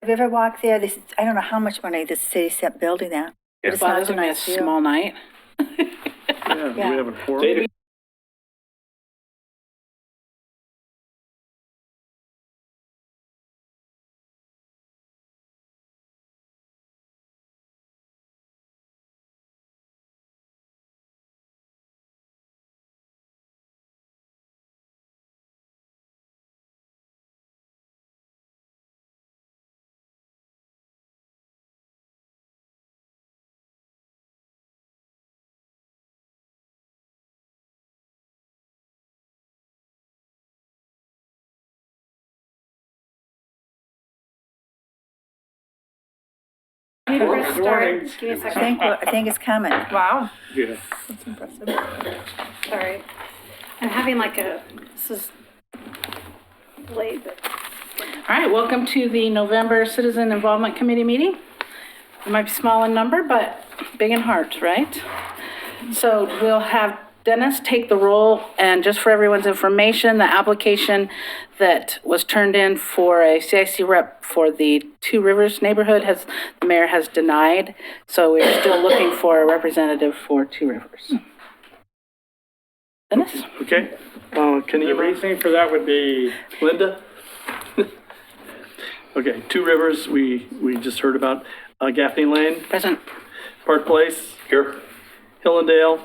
Have you ever walked there? This, I don't know how much money the city spent building that. But it's Well, not this a will be a nice view. small night. Yeah, do we Yeah. have a quorum? Good morning. I think it's coming. Wow, Yeah. that's impressive. Sorry. I'm having this is late, but. All right, welcome to the November Citizen Involvement Committee meeting. It might be small in number, but big in heart, right? So we'll have Dennis take the roll, and just for everyone's information, the application that was turned in for a CIC rep for the Two Rivers neighborhood the mayor has denied. So we're still looking for a representative for Two Rivers. Dennis? Okay. Can The you raise reasoning for that would be, Linda? Okay, Two Rivers, we just heard about. Gaffney Lane, Present. Park Place. Here. Hillendale.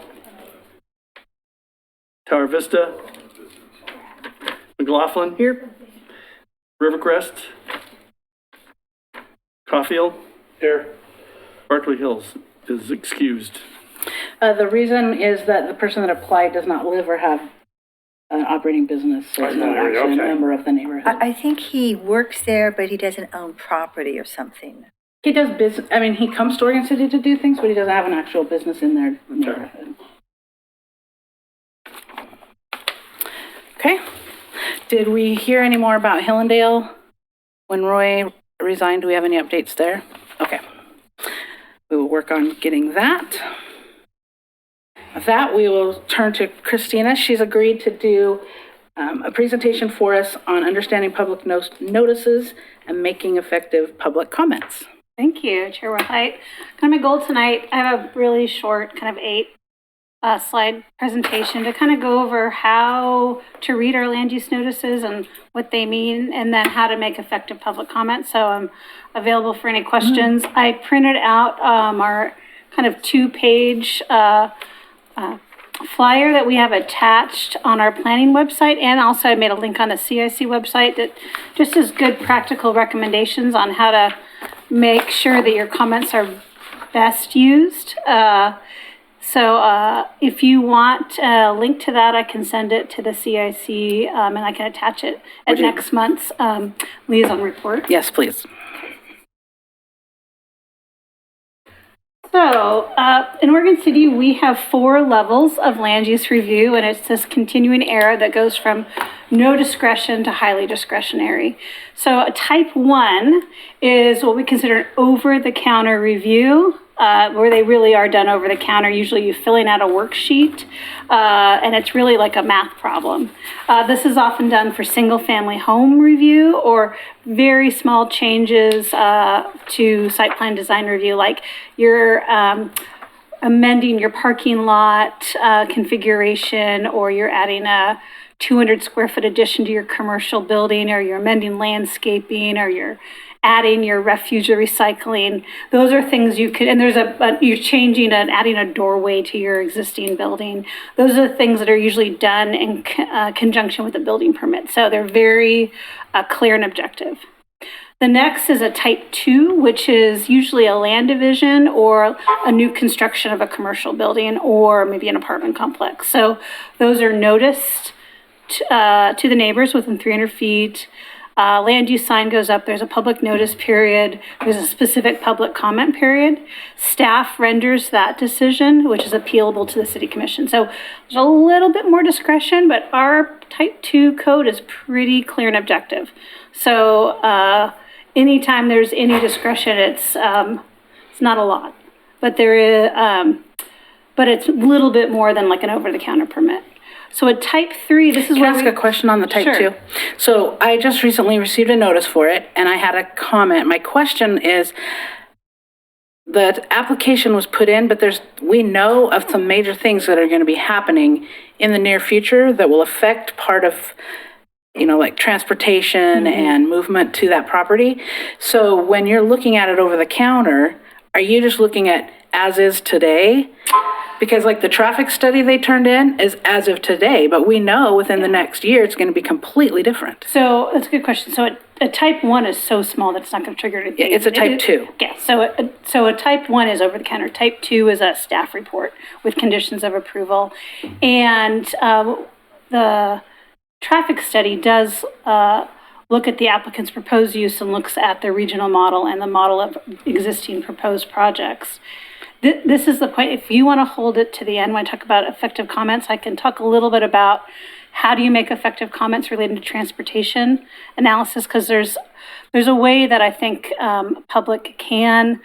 Tower Vista. McLaughlin. Here. Rivercrest. Caulfield. Here. Berkeley Hills is excused. The reason is that the person that applied does not live or have an operating business, so it's not actually a member of the neighborhood. I think he works there, but he doesn't own property or something. He does business, I mean, he comes to Oregon City to do things, but he doesn't have an actual business in their neighborhood. Okay. Did we hear any more about Hillendale? When Roy resigned, do we have any updates there? Okay. We will work on getting that. With that, we will turn to Christina. She's agreed to do a presentation for us on understanding public notices and making effective public comments. Thank you, Chair White. Kind of my goal tonight, I have a really short, kind of 8-slide presentation to kind of go over how to read our land use notices and what they mean, and then how to make effective public comments. So I'm available for any questions. I printed out our kind of 2-page flyer that we have attached on our planning website, and also I made a link on the CIC website that just is good practical recommendations on how to make sure that your comments are best used. So if you want a link to that, I can send it to the CIC, and I can attach it at next month's liaison report. Yes, please. So, in Oregon City, we have 4 levels of land use review, and it's this continuing era that goes from no discretion to highly discretionary. So, type 1 is what we consider an over-the-counter review, where they really are done over the counter. Usually you're filling out a worksheet, and it's really like a math problem. This is often done for single-family home review or very small changes to site plan design review, like you're amending your parking lot configuration, or you're adding a 200 square foot addition to your commercial building, or you're amending landscaping, or you're adding your refuse or recycling. Those are things you could, and there's you're changing and adding a doorway to your existing building. Those are the things that are usually done in conjunction with a building permit. So they're very clear and objective. The next is a type 2, which is usually a land division or a new construction of a commercial building or maybe an apartment complex. So those are noticed to the neighbors within 300 feet. Land use sign goes up, there's a public notice period, there's a specific public comment period. Staff renders that decision, which is appealable to the city commission. So there's a little bit more discretion, but our type 2 code is pretty clear and objective. So anytime there's any discretion, it's not a lot, but there is, but it's a little bit more than like an over-the-counter permit. So a type 3, this is Can I where ask we... a question on the type Sure. 2? So I just recently received a notice for it, and I had a comment. My question is, the application was put in, but we know of some major things that are going to be happening in the near future that will affect part of, like transportation and movement to that property. So when you're looking at it over the counter, are you just looking at as is today? Because like the traffic study they turned in is as of today, but we know within the next year, it's going to be completely different. So that's a good question. So a type 1 is so small that it's not going to trigger anything. Yeah, it's a type 2. Yeah, so a type 1 is over the counter. Type 2 is a staff report with conditions of approval. And the traffic study does look at the applicant's proposed use and looks at the regional model and the model of existing proposed projects. This is the point. If you want to hold it to the end when I talk about effective comments, I can talk a little bit about how do you make effective comments related to transportation analysis, because there's a way that I think public can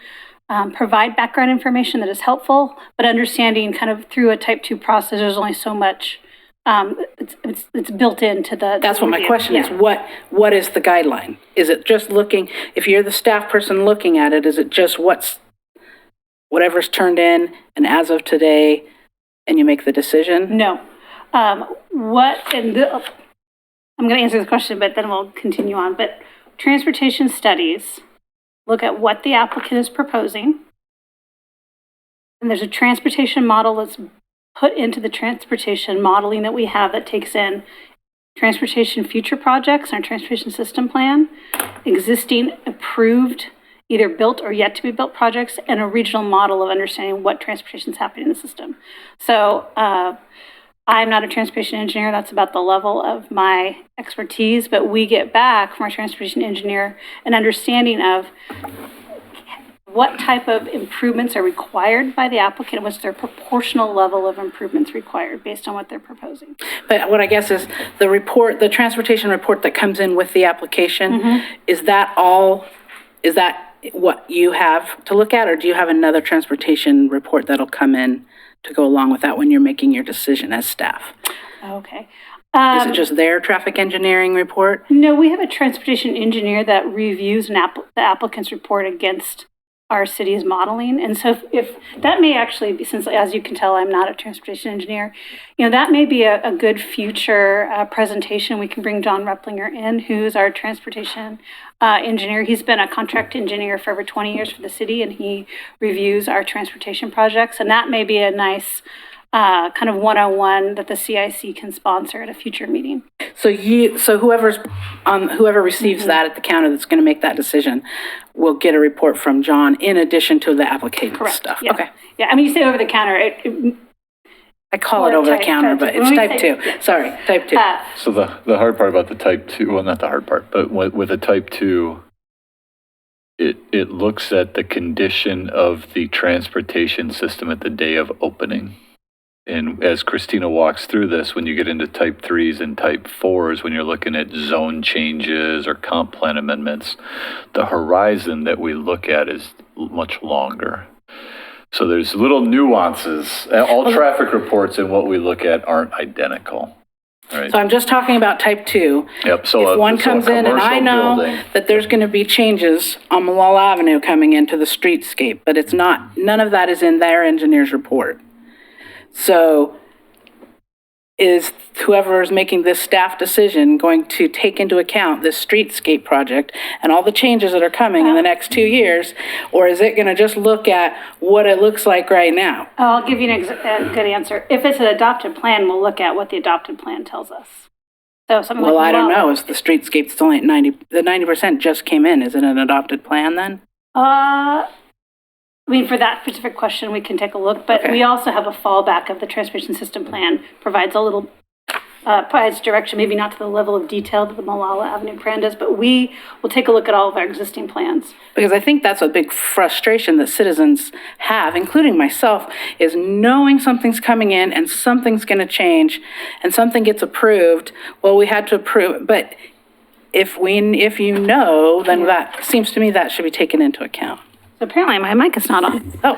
provide background information that is helpful, but understanding kind of through a type 2 process, there's only so much it's built into the That's what my review. question is. Yeah. What is the guideline? Is it just looking, if you're the staff person looking at it, is it just whatever's turned in and as of today, and you make the decision? No. I'm going to answer the question, but then we'll continue on. But transportation studies look at what the applicant is proposing. And there's a transportation model that's put into the transportation modeling that we have that takes in transportation future projects, our transportation system plan, existing approved, either built or yet to be built projects, and a regional model of understanding what transportation is happening in the system. So I'm not a transportation engineer. That's about the level of my expertise, but we get back from our transportation engineer an understanding of what type of improvements are required by the applicant, what's their proportional level of improvements required based on what they're proposing. But what I guess is the transportation report that comes in with the application, is that what you have to look at, or do you have another transportation report that'll come in to go along with that when you're making your decision as staff? Okay. Is it just their traffic engineering report? No, we have a transportation engineer that reviews the applicant's report against our city's modeling. And so if that may actually be, since as you can tell, I'm not a transportation engineer, that may be a good future presentation. We can bring John Replinger in, who's our transportation engineer. He's been a contract engineer for over 20 years for the city, and he reviews our transportation projects. And that may be a nice kind of one-on-one that the CIC can sponsor at a future meeting. So whoever receives that at the counter that's going to make that decision will get a report from John in addition to the application Correct. stuff. Yeah. Okay. Yeah, I mean, you say over the counter, I call it Or over the type- counter, type but two. it's When we type say- 2. Sorry, type 2. So the hard part about the type 2, well, not the hard part, but with a type 2, it looks at the condition of the transportation system at the day of opening. And as Christina walks through this, when you get into type 3s and type 4s, when you're looking at zone changes or comp plan amendments, the horizon that we look at is much longer. So there's little nuances. All traffic reports and what we look at aren't identical. Right. So I'm just talking about type 2. Yep. So If one so a comes in and I commercial know building- that there's going to be changes on Malala Avenue coming into the streetscape, but it's not, none of that is in their engineer's report. So is whoever is making this staff decision going to take into account this streetscape project and all the changes that are coming in the next 2 years? Or is it going to just look at what it looks like right now? I'll give you a good answer. If it's an adopted plan, we'll look at what the adopted plan tells us. So something Well, like I don't know. Is the streetscape's only at 90% just came in. Is it an adopted plan then? I mean, for that specific question, we can take a look, but Okay. we also have a fallback of the transportation system plan, provides a little, provides direction, maybe not to the level of detail that the Malala Avenue plan does, but we will take a look at all of our existing plans. Because I think that's a big frustration that citizens have, including myself, is knowing something's coming in and something's going to change and something gets approved. Well, we had to approve, but if you know, then that seems to me that should be taken into account. So apparently my mic is not on. Oh,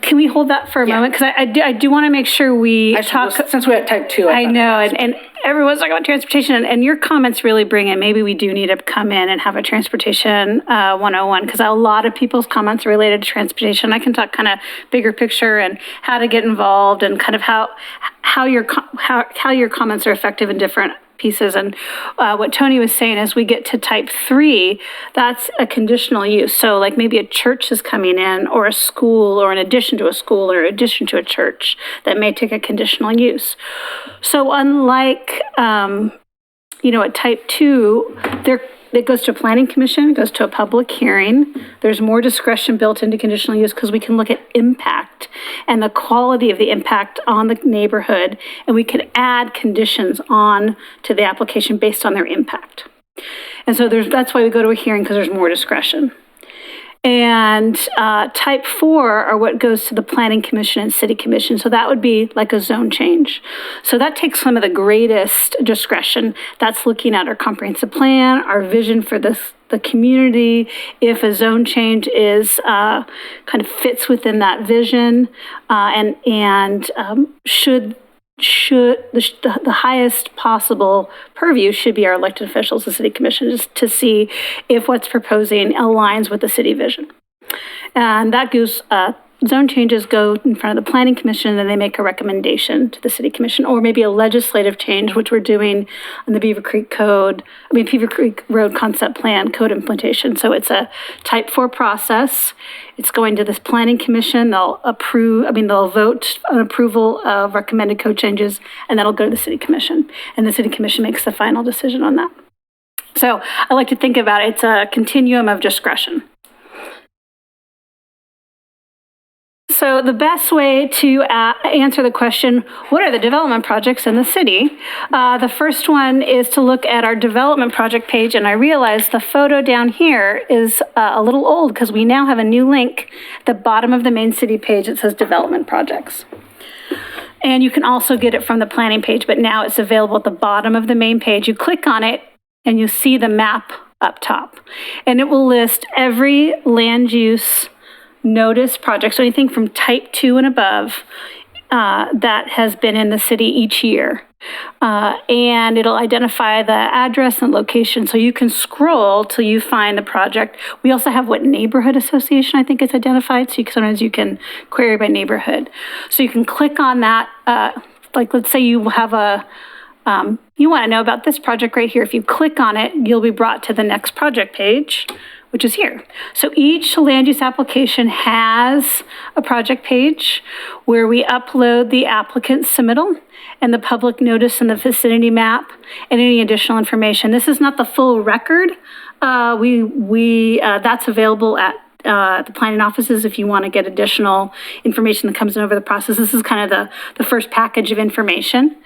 can we hold that for a moment? Because I do want to make sure we talk. Since we're at type 2. I know, and everyone's talking about transportation, and your comments really bring in, maybe we do need to come in and have a transportation 101, because a lot of people's comments are related to transportation. I can talk kind of bigger picture and how to get involved and kind of how your comments are effective in different pieces. And what Tony was saying, as we get to type 3, that's a conditional use. So like maybe a church is coming in, or a school, or in addition to a school, or in addition to a church, that may take a conditional use. So unlike, at type 2, it goes to a planning commission, it goes to a public hearing. There's more discretion built into conditional use because we can look at impact and the quality of the impact on the neighborhood, and we could add conditions on to the application based on their impact. And so that's why we go to a hearing, because there's more discretion. And type 4 are what goes to the planning commission and city commission. So that would be like a zone change. So that takes some of the greatest discretion. That's looking at our comprehensive plan, our vision for the community, if a zone change is kind of fits within that vision, and should the highest possible purview should be our elected officials, the city commission, just to see if what's proposing aligns with the city vision. And that goes, zone changes go in front of the planning commission, and then they make a recommendation to the city commission, or maybe a legislative change, which we're doing on the Beaver Creek Road Concept Plan code implementation. So it's a type 4 process. It's going to this planning commission. They'll vote on approval of recommended code changes, and that'll go to the city commission. And the city commission makes the final decision on that. So I like to think about it's a continuum of discretion. So the best way to answer the question, what are the development projects in the city? The first one is to look at our development project page, and I realize the photo down here is a little old because we now have a new link at the bottom of the main city page that says development projects. And you can also get it from the planning page, but now it's available at the bottom of the main page. You click on it and you see the map up top, and it will list every land use notice project, so anything from type 2 and above that has been in the city each year. And it'll identify the address and location, so you can scroll till you find the project. We also have what neighborhood association I think is identified, so sometimes you can query by neighborhood. So you can click on that, like let's say you have you want to know about this project right here. If you click on it, you'll be brought to the next project page, which is here. So each land use application has a project page where we upload the applicant's submittal and the public notice and the vicinity map and any additional information. This is not the full record. That's available at the planning offices if you want to get additional information that comes in over the process. This is kind of the first package of information.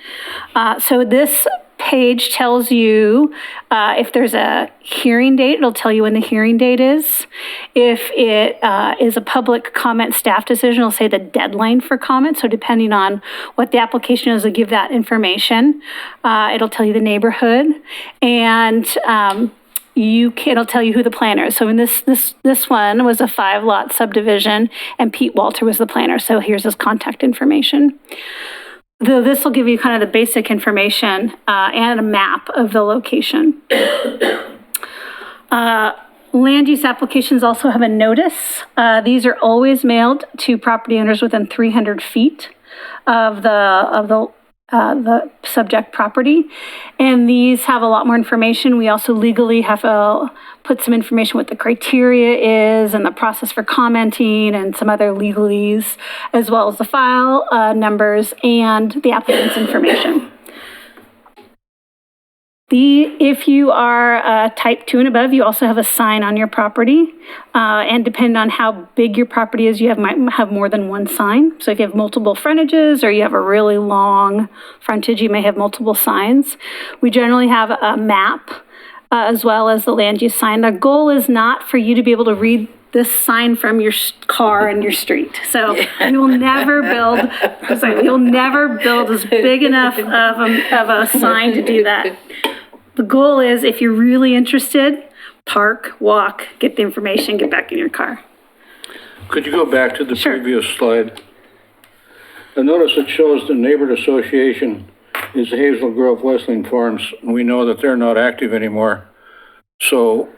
So this page tells you if there's a hearing date, it'll tell you when the hearing date is. If it is a public comment staff decision, it'll say the deadline for comment. So depending on what the application is, it'll give that information. It'll tell you the neighborhood, and it'll tell you who the planner is. So in this one was a 5-lot subdivision, and Pete Walter was the planner. So here's his contact information. This will give you kind of the basic information and a map of the location. Land use applications also have a notice. These are always mailed to property owners within 300 feet of the subject property, and these have a lot more information. We also legally have to put some information what the criteria is and the process for commenting and some other legalese, as well as the file numbers and the applicant's information. If you are type 2 and above, you also have a sign on your property. And depending on how big your property is, might have more than one sign. So if you have multiple frontages or you have a really long frontage, you may have multiple signs. We generally have a map as well as the land use sign. The goal is not for you to be able to read this sign from your car and your street. So we will never build as big enough of a sign to do that. The goal is, if you're really interested, park, walk, get the information, get back in your car. Could you go back to the Sure. previous slide? I notice it shows the neighborhood association is Hazel Grove Wesleyan Farms. We know that they're not active anymore. So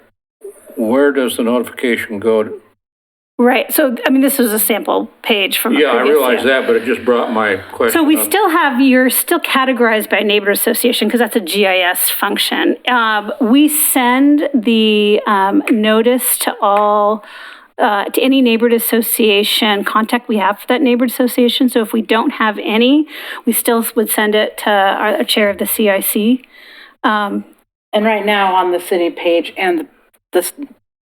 where does the notification go? Right, so, I mean, this was a sample page from a Yeah, I previous realize year. that, but it just brought my question So we up. still have, you're still categorized by neighborhood association because that's a GIS function. We send the notice to all, to any neighborhood association contact we have for that neighborhood association. So if we don't have any, we still would send it to our chair of the CIC. And right now on the city page and the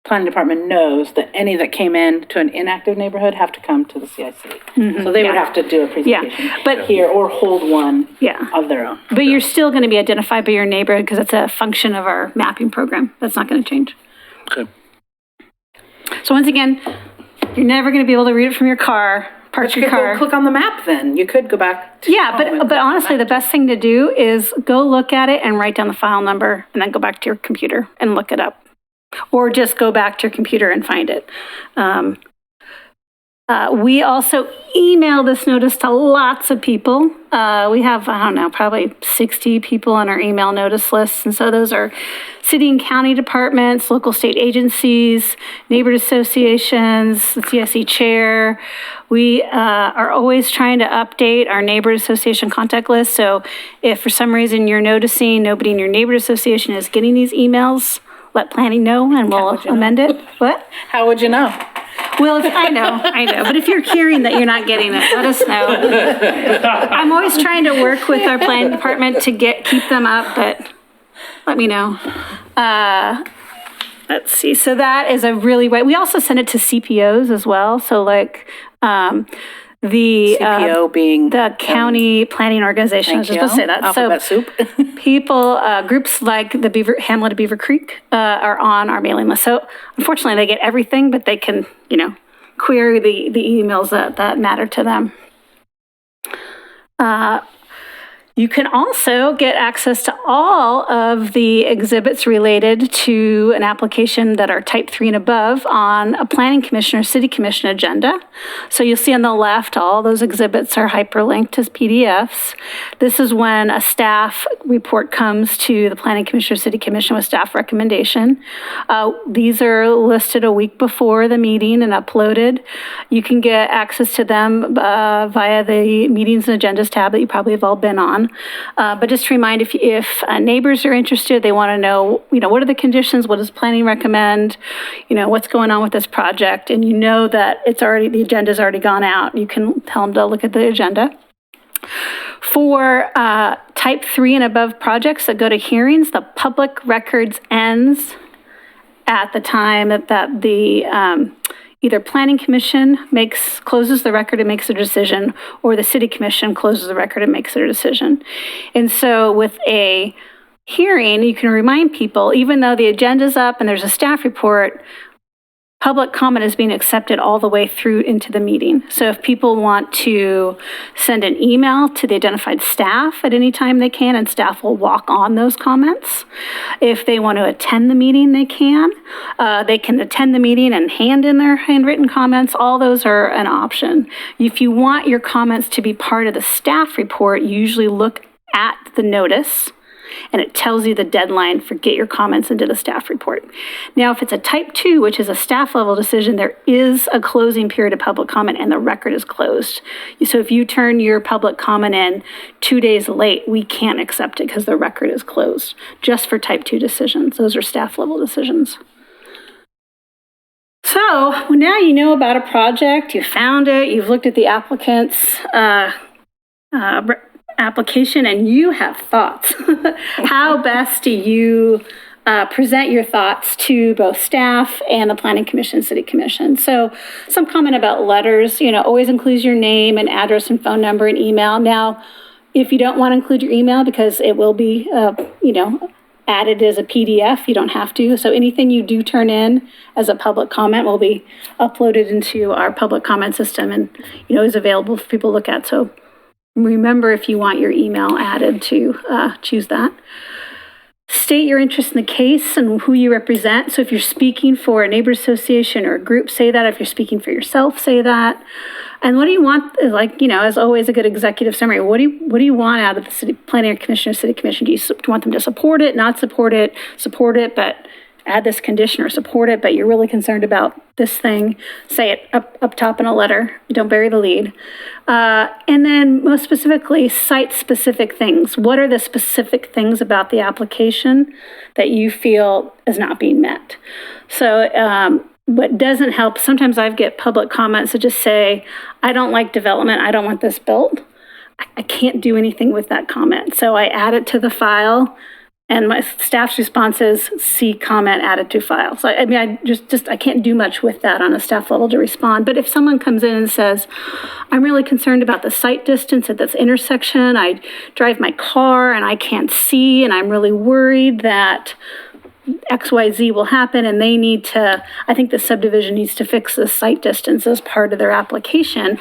planning department knows that any that came in to an inactive neighborhood have to come to the CIC. So they would yeah. have to do a presentation but- here or hold one Yeah. of their own. But you're still going to be identified by your neighborhood because it's a function of our mapping program. That's not going to change. Okay. So once again, you're never going to be able to read it from your car, park But you your could go car. click on the map then. You could go back to Yeah, home and but click on honestly, the map. best thing to do is go look at it and write down the file number and then go back to your computer and look it up. Or just go back to your computer and find it. We also email this notice to lots of people. We have, I don't know, probably 60 people on our email notice list. And so those are city and county departments, local state agencies, neighborhood associations, the CSE chair. We are always trying to update our neighborhood association contact list. So if for some reason you're noticing nobody in your neighborhood association is getting these emails, let planning know and we'll would you know? amend it. What? How would you know? Well, I know. But if you're hearing that you're not getting it, let us know. I'm always trying to work with our planning department to keep them up, but let me know. Let's see. So that is a really way. We also send it to CPOs as well. So like the CPO being the county planning organization. I was just supposed to say that. Alphabet soup. People, groups like the Hamlet of Beaver Creek are on our mailing list. So unfortunately, they get everything, but they can, query the emails that matter to them. You can also get access to all of the exhibits related to an application that are type 3 and above on a planning commission or city commission agenda. So you'll see on the left, all those exhibits are hyperlinked as PDFs. This is when a staff report comes to the planning commission or city commission with staff recommendation. These are listed a week before the meeting and uploaded. You can get access to them via the meetings and agendas tab that you probably have all been on. But just to remind, if neighbors are interested, they want to know, what are the conditions? What does planning recommend? What's going on with this project? And you know that the agenda's already gone out. You can tell them to look at the agenda. For type 3 and above projects that go to hearings, the public records ends at the time that the either planning commission closes the record and makes a decision, or the city commission closes the record and makes their decision. And so with a hearing, you can remind people, even though the agenda's up and there's a staff report, public comment is being accepted all the way through into the meeting. So if people want to send an email to the identified staff at any time they can, and staff will walk on those comments. If they want to attend the meeting, they can. They can attend the meeting and hand in their handwritten comments. All those are an option. If you want your comments to be part of the staff report, you usually look at the notice, and it tells you the deadline for get your comments into the staff report. Now, if it's a type 2, which is a staff level decision, there is a closing period of public comment and the record is closed. So if you turn your public comment in 2 days late, we can't accept it because the record is closed, just for type 2 decisions. Those are staff level decisions. So now you know about a project, you found it, you've looked at the applicant's application, and you have thoughts. How best do you present your thoughts to both staff and the Planning Commission, City Commission? So some comment about letters, always includes your name and address and phone number and email. Now, if you don't want to include your email because it will be, added as a PDF, you don't have to. So anything you do turn in as a public comment will be uploaded into our public comment system and, is available for people to look at. So remember, if you want your email added, to choose that. state your interest in the case and who you represent. So if you're speaking for a neighborhood association or a group, say that. If you're speaking for yourself, say that. And what do you want, like, as always, a good executive summary, what do you want out of the city planning commission or city commission? Do you want them to support it, not support it, but add this condition, or support it, but you're really concerned about this thing? Say it up top in a letter. Don't bury the lead. And then most specifically, cite specific things. What are the specific things about the application that you feel is not being met? So what doesn't help, sometimes I get public comments that just say, I don't like development, I don't want this built. I can't do anything with that comment. So I add it to the file, and my staff's response is, see comment added to file. So I can't do much with that on a staff level to respond. But if someone comes in and says, I'm really concerned about the sight distance at this intersection, I drive my car and I can't see, and I'm really worried that XYZ will happen, and they need to, I think the subdivision needs to fix the sight distance as part of their application.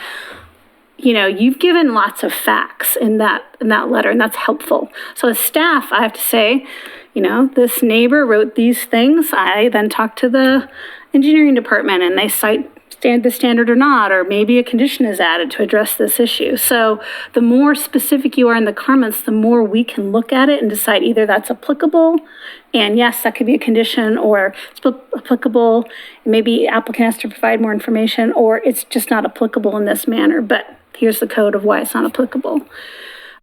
You've given lots of facts in that letter, and that's helpful. So as staff, I have to say, this neighbor wrote these things. I then talk to the engineering department, and they cite the standard or not, or maybe a condition is added to address this issue. So the more specific you are in the comments, the more we can look at it and decide either that's applicable, and yes, that could be a condition, or it's applicable, maybe applicant has to provide more information, or it's just not applicable in this manner, but here's the code of why it's not applicable.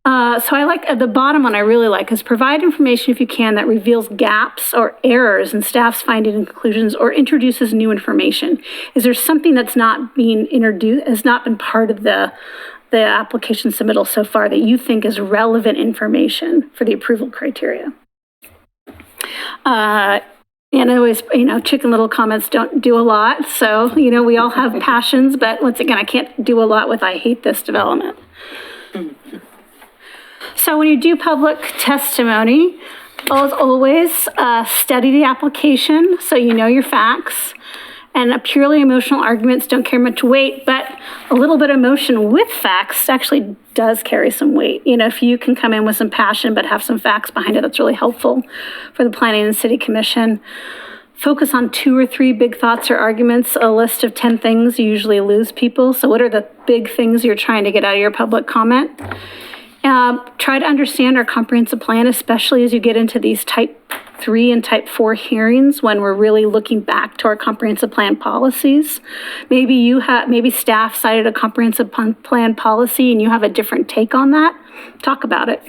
So I like, the bottom one I really like is provide information if you can that reveals gaps or errors in staff's findings and conclusions, or introduces new information. Is there something that's not being introduced, has not been part of the application submittal so far that you think is relevant information for the approval criteria? And always, Chicken Little comments don't do a lot. So, we all have passions, but once again, I can't do a lot with I hate this development. So when you do public testimony, as always, study the application so you know your facts. And purely emotional arguments don't carry much weight, but a little bit of emotion with facts actually does carry some weight. If you can come in with some passion but have some facts behind it, that's really helpful for the planning and city commission. Focus on 2 or 3 big thoughts or arguments. A list of 10 things usually lose people. So what are the big things you're trying to get out of your public comment? Try to understand our comprehensive plan, especially as you get into these type 3 and type 4 hearings when we're really looking back to our comprehensive plan policies. Maybe staff cited a comprehensive plan policy and you have a different take on that. Talk about it.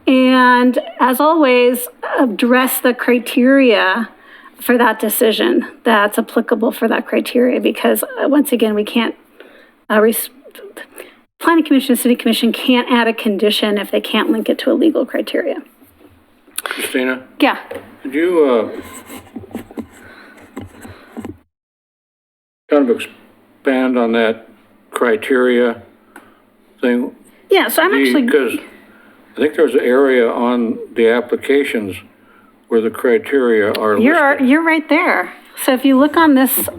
And as always, address the criteria for that decision that's applicable for that criteria, because once again, we can't, Planning Commission and City Commission can't add a condition if they can't link it to a legal criteria. Christina? Yeah. Could you kind of expand on that criteria thing? Yeah, so I'm actually... Because I think there's an area on the applications where the criteria are listed. You're right there. So if you look on this...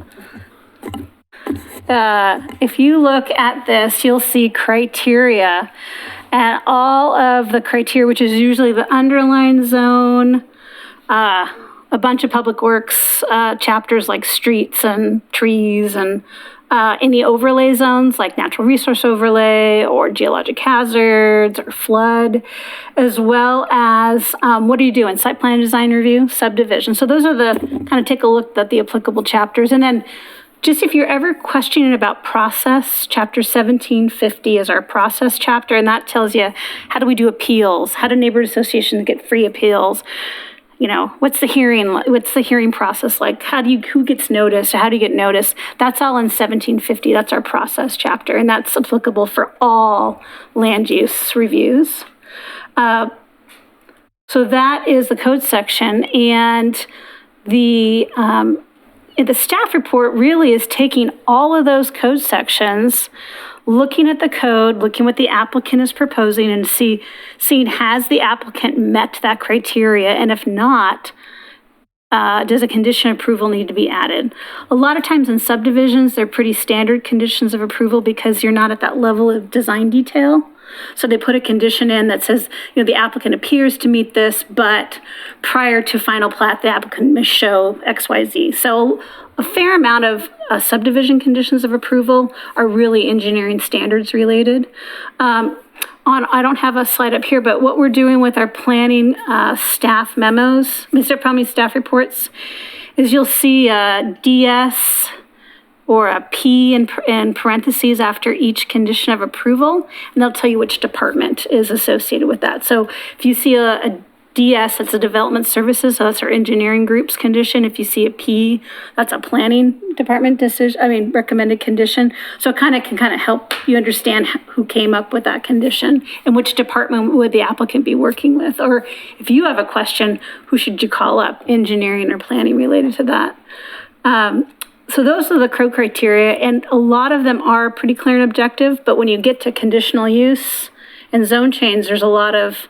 if you look at this, you'll see criteria, and all of the criteria, which is usually the underlined zone, a bunch of public works chapters like streets and trees, and any overlay zones like natural resource overlay or geologic hazards or flood, as well as what do you do in site plan design review, subdivision. So those are the kind of take a look at the applicable chapters. And then just if you're ever questioning about process, chapter 1750 is our process chapter, and that tells you how do we do appeals, how do neighborhood associations get free appeals, what's the hearing process like, who gets noticed, how do you get noticed? That's all in 1750. That's our process chapter, and that's applicable for all land use reviews. So that is the code section, and the staff report really is taking all of those code sections, looking at the code, looking what the applicant is proposing, and seeing has the applicant met that criteria, and if not, does a condition of approval need to be added? A lot of times in subdivisions, they're pretty standard conditions of approval because you're not at that level of design detail. So they put a condition in that says, the applicant appears to meet this, but prior to final plat, the applicant must show X, Y, Z. So a fair amount of subdivision conditions of approval are really engineering standards related. I don't have a slide up here, but what we're doing with our planning staff memos, staff reports, is you'll see a DS or a P in parentheses after each condition of approval, and they'll tell you which department is associated with that. So if you see a DS, that's a development services, so that's our engineering group's condition. If you see a P, that's a planning department recommended condition. So it can help you understand who came up with that condition and which department would the applicant be working with. Or if you have a question, who should you call up, engineering or planning related to that? So those are the criteria, and a lot of them are pretty clear and objective, but when you get to conditional use and zone change, there's a lot of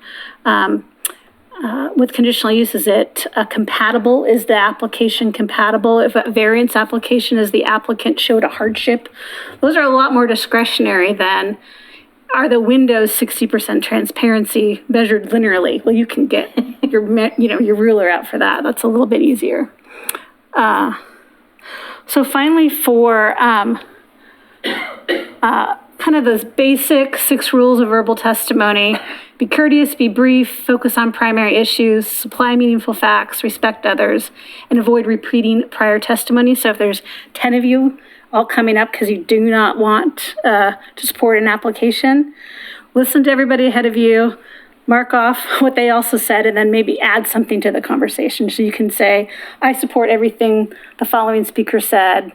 with conditional use, is it compatible? Is the application compatible? If a variance application, is the applicant showed a hardship? Those are a lot more discretionary than, are the windows 60% transparency measured linearly? Well, you can get your ruler out for that. That's a little bit easier. So finally, for kind of those basic 6 rules of verbal testimony: be courteous, be brief, focus on primary issues, supply meaningful facts, respect others, and avoid repeating prior testimony. So if there's 10 of you all coming up because you do not want to support an application, listen to everybody ahead of you, mark off what they also said, and then maybe add something to the conversation. So you can say, I support everything the following speaker said,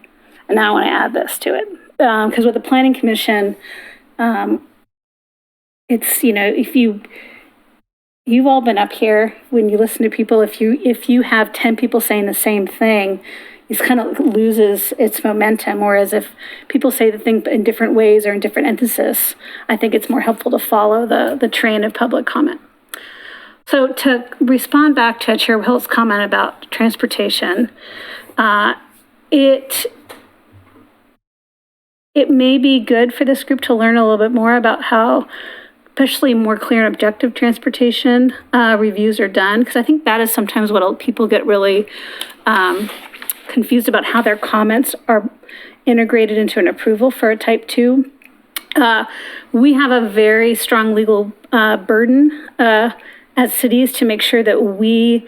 and now I want to add this to it. Because with the Planning Commission, it's, if you've all been up here, when you listen to people, if you have 10 people saying the same thing, it kind of loses its momentum. Whereas if people say the thing in different ways or in different emphasis, I think it's more helpful to follow the train of public comment. So to respond back to Chair Hill's comment about transportation, it may be good for this group to learn a little bit more about how, especially more clear and objective transportation reviews are done, because I think that is sometimes what people get really confused about, how their comments are integrated into an approval for a type 2. We have a very strong legal burden as cities to make sure that we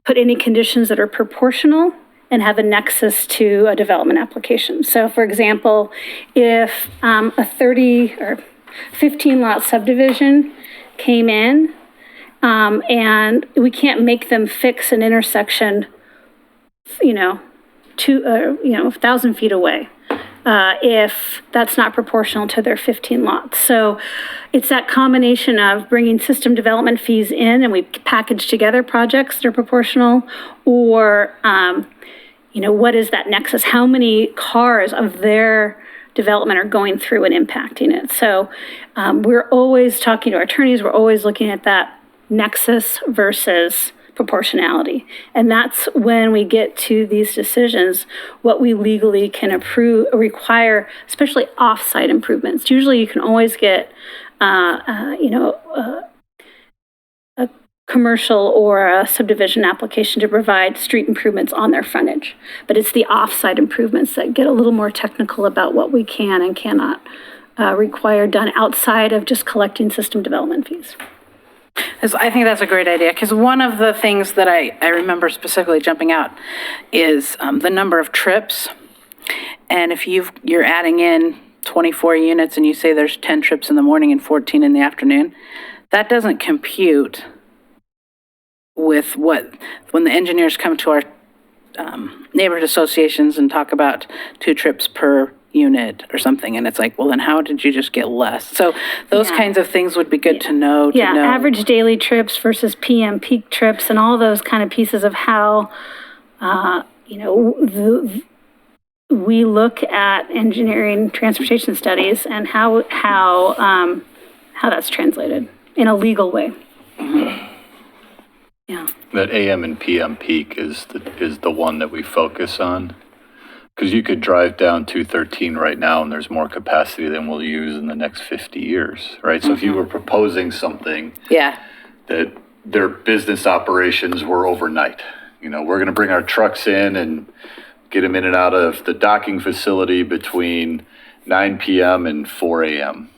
put any conditions that are proportional and have a nexus to a development application. So for example, if a 30 or 15 lot subdivision came in and we can't make them fix an intersection, 1,000 feet away, if that's not proportional to their 15 lots. So it's that combination of bringing system development fees in and we package together projects that are proportional, or what is that nexus? How many cars of their development are going through and impacting it? So we're always talking to our attorneys, we're always looking at that nexus versus proportionality. And that's when we get to these decisions, what we legally can require, especially off-site improvements. Usually you can always get, a commercial or a subdivision application to provide street improvements on their frontage. But it's the off-site improvements that get a little more technical about what we can and cannot require done outside of just collecting system development fees. I think that's a great idea, because one of the things that I remember specifically jumping out is the number of trips. And if you're adding in 24 units and you say there's 10 trips in the morning and 14 in the afternoon, that doesn't compute with when the engineers come to our neighborhood associations and talk about 2 trips per unit or something, and it's like, well, then how did you just get less? So those kinds of things would be good to know. Average daily trips versus PM peak trips and all those kind of pieces of how, we look at engineering transportation studies and how that's translated in a legal way. Yeah. That AM and PM peak is the one that we focus on. Because you could drive down 213 right now and there's more capacity than we'll use in the next 50 years, right? So if you were proposing something Yeah, that their business operations were overnight, we're going to bring our trucks in and get them in and out of the docking facility between 9 p.m. and 4 a.m.,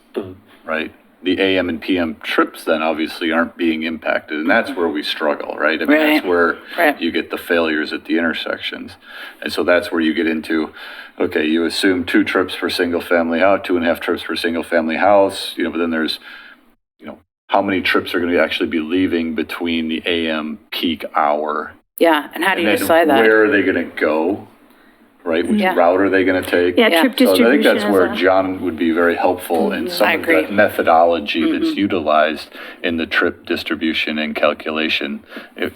right? The AM and PM trips then obviously aren't being impacted, and that's where we struggle, right? I mean, that's where you get the failures at the intersections. And so that's where you get into, okay, you assume 2 trips per single family house, 2.5 trips per single family house, but then there's, how many trips are going to actually be leaving between the AM peak hour? yeah, and how do you And then decide that? where are they going to go, right? Which Yeah. route are they going to take? Yeah, Yeah. trip So I think distribution that's is where a- John would be very helpful in some I of agree. that methodology that's utilized in the trip distribution and calculation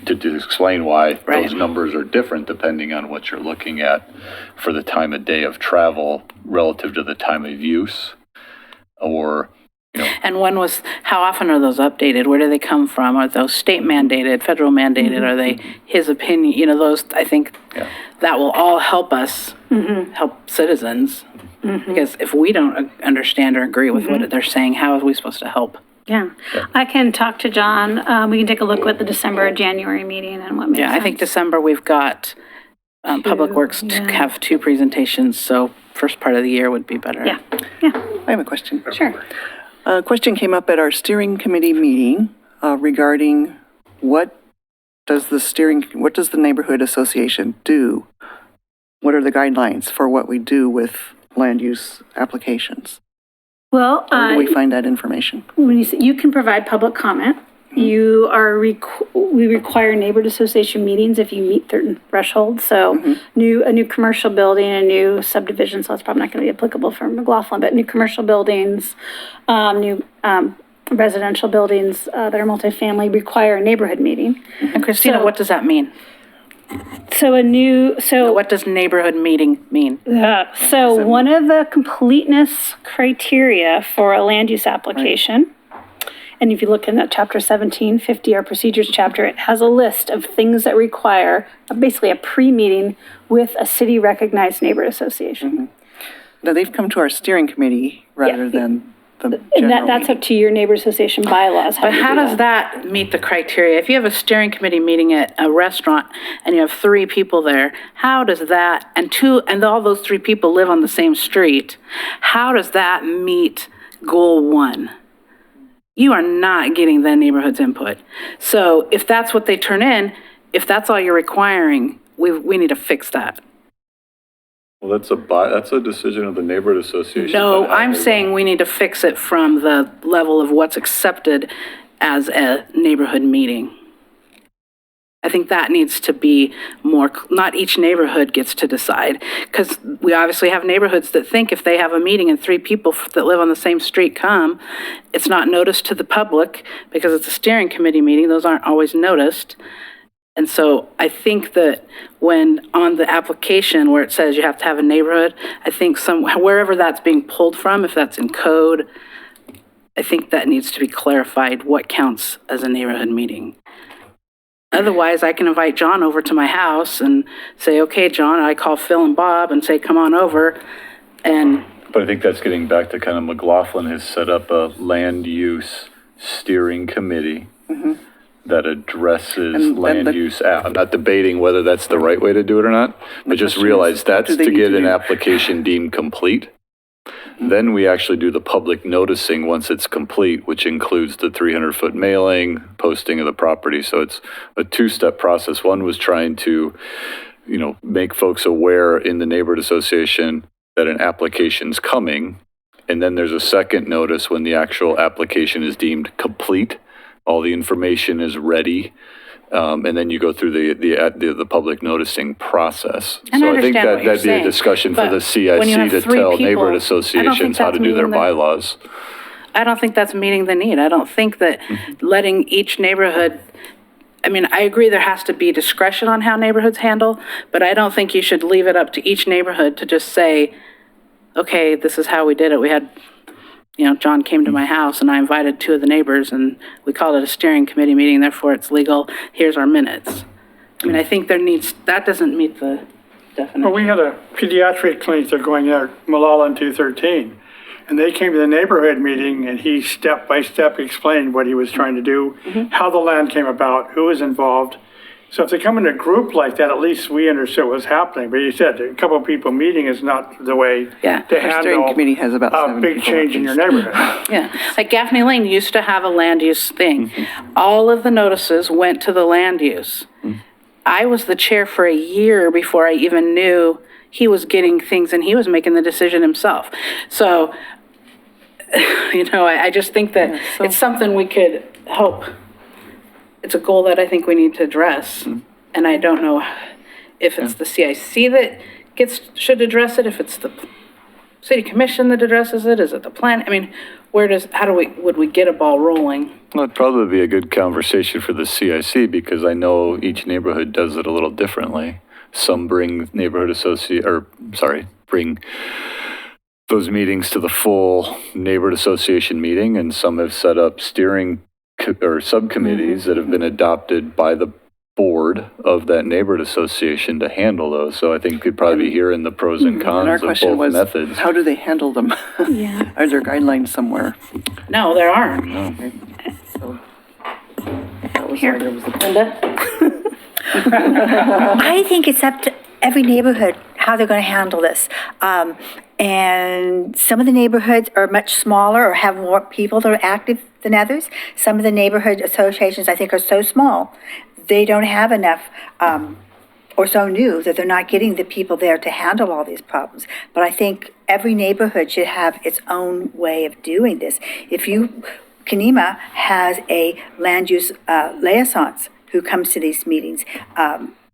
to explain why Right. those numbers are different depending on what you're looking at for the time of day of travel relative to the time of use. Or, And how often are those updated? Where do they come from? Are those state mandated, federal mandated? Are they his opinion? Those, I think Yeah. that will all help us, help citizens. Because if we don't understand or agree with what they're saying, how are we supposed to help? Yeah. I can talk to John. We can take a look at the December, January meeting and what makes Yeah, sense. I think December, we've got Public Works to yeah. have 2 presentations, so first part of the year would be better. Yeah, yeah, I have a question. sure. A question came up at our steering committee meeting regarding what does the neighborhood association do? What are the guidelines for what we do with land use applications? Well, Where do we find that information? when you say, you can provide public comment. You are, we require neighborhood association meetings if you meet certain thresholds. So a new commercial building, a new subdivision, so that's probably not going to be applicable for McLaughlin, but new commercial buildings, new residential buildings that are multifamily require a neighborhood meeting. And Christina, So- what does that mean? So What does neighborhood meeting mean? So one of the completeness criteria for a land use application, and if you look in that chapter 1750, our procedures chapter, it has a list of things that require basically a pre-meeting with a city recognized neighborhood association. Now, they've come to our steering committee rather than the And general that's meeting. up to your neighborhood association bylaws. But how does that meet the criteria? If you have a steering committee meeting at a restaurant and you have 3 people there, how does that, and all those 3 people live on the same street, how does that meet goal 1? You are not getting the neighborhood's input. So if that's what they turn in, if that's all you're requiring, we need to fix that. well, that's a decision of the neighborhood association. No, I'm saying we need to fix it from the level of what's accepted as a neighborhood meeting. I think that needs to be more, not each neighborhood gets to decide, because we obviously have neighborhoods that think if they have a meeting and 3 people that live on the same street come, it's not noticed to the public because it's a steering committee meeting, those aren't always noticed. And so I think that when on the application where it says you have to have a neighborhood, I think wherever that's being pulled from, if that's in code, I think that needs to be clarified what counts as a neighborhood meeting. Otherwise, I can invite John over to my house and say, okay, John, I call Phil and Bob and say, come on over. And But I think that's getting back to kind of McLaughlin has set up a land use steering committee that addresses And land the- use. I'm not debating whether that's the right way to do it or not, but just question is, realize what that's do they to need get to an do? application deemed complete. Then we actually do the public noticing once it's complete, which includes the 300-foot mailing, posting of the property. So it's a 2-step process. One was trying to, make folks aware in the neighborhood association that an application's coming. And then there's a second notice when the actual application is deemed complete. All the information is ready. And then you go through the public noticing process. And I So I think understand what you're that'd be a saying, discussion for but the when you CIC have to 3 tell people, neighborhood I don't think associations how to that's do their meeting the- bylaws. I don't think that's meeting the need. I don't think that letting each neighborhood, I mean, I agree there has to be discretion on how neighborhoods handle, but I don't think you should leave it up to each neighborhood to just say, okay, this is how we did it. We had John came to my house and I invited two of the neighbors and we called it a steering committee meeting, therefore it's legal, here's our minutes. I mean, I think that doesn't meet the definition. Well, we had a pediatric clinic they're going at Malala in 213, and they came to the neighborhood meeting, and he step by step explained what he was trying to do, how the land came about, who was involved. So if they come in a group like that, at least we understood what was happening. But you said a couple of people meeting is not the way Yeah. to Our steering handle committee has about a 7 big people change at in your least. neighborhood. Yeah, like Gaffney Lane used to have a land use thing. All of the notices went to the land use. I was the chair for a year before I even knew he was getting things and he was making the decision himself. So, I just think that it's something we could help. It's a goal that I think we need to address. And I don't know if it's the CIC that should address it, if it's the city commission that addresses it, is it the plan? I mean, would we get a ball rolling? Well, it'd probably be a good conversation for the CIC because I know each neighborhood does it a little differently. Some bring bring those meetings to the full neighborhood association meeting, and some have set up steering or subcommittees that have been adopted by the board of that neighborhood association to handle those. So I think we'd probably be hearing the pros and And our cons of question both was, methods. how do they handle them? Yeah. Are there guidelines somewhere? No, there aren't. So that was why there was a Linda? I think it's up to every neighborhood how they're going to handle this. And some of the neighborhoods are much smaller or have more people that are active than others. Some of the neighborhood associations, I think, are so small, they don't have enough, or so new that they're not getting the people there to handle all these problems. But I think every neighborhood should have its own way of doing this. Kenema has a land use liaisons who comes to these meetings,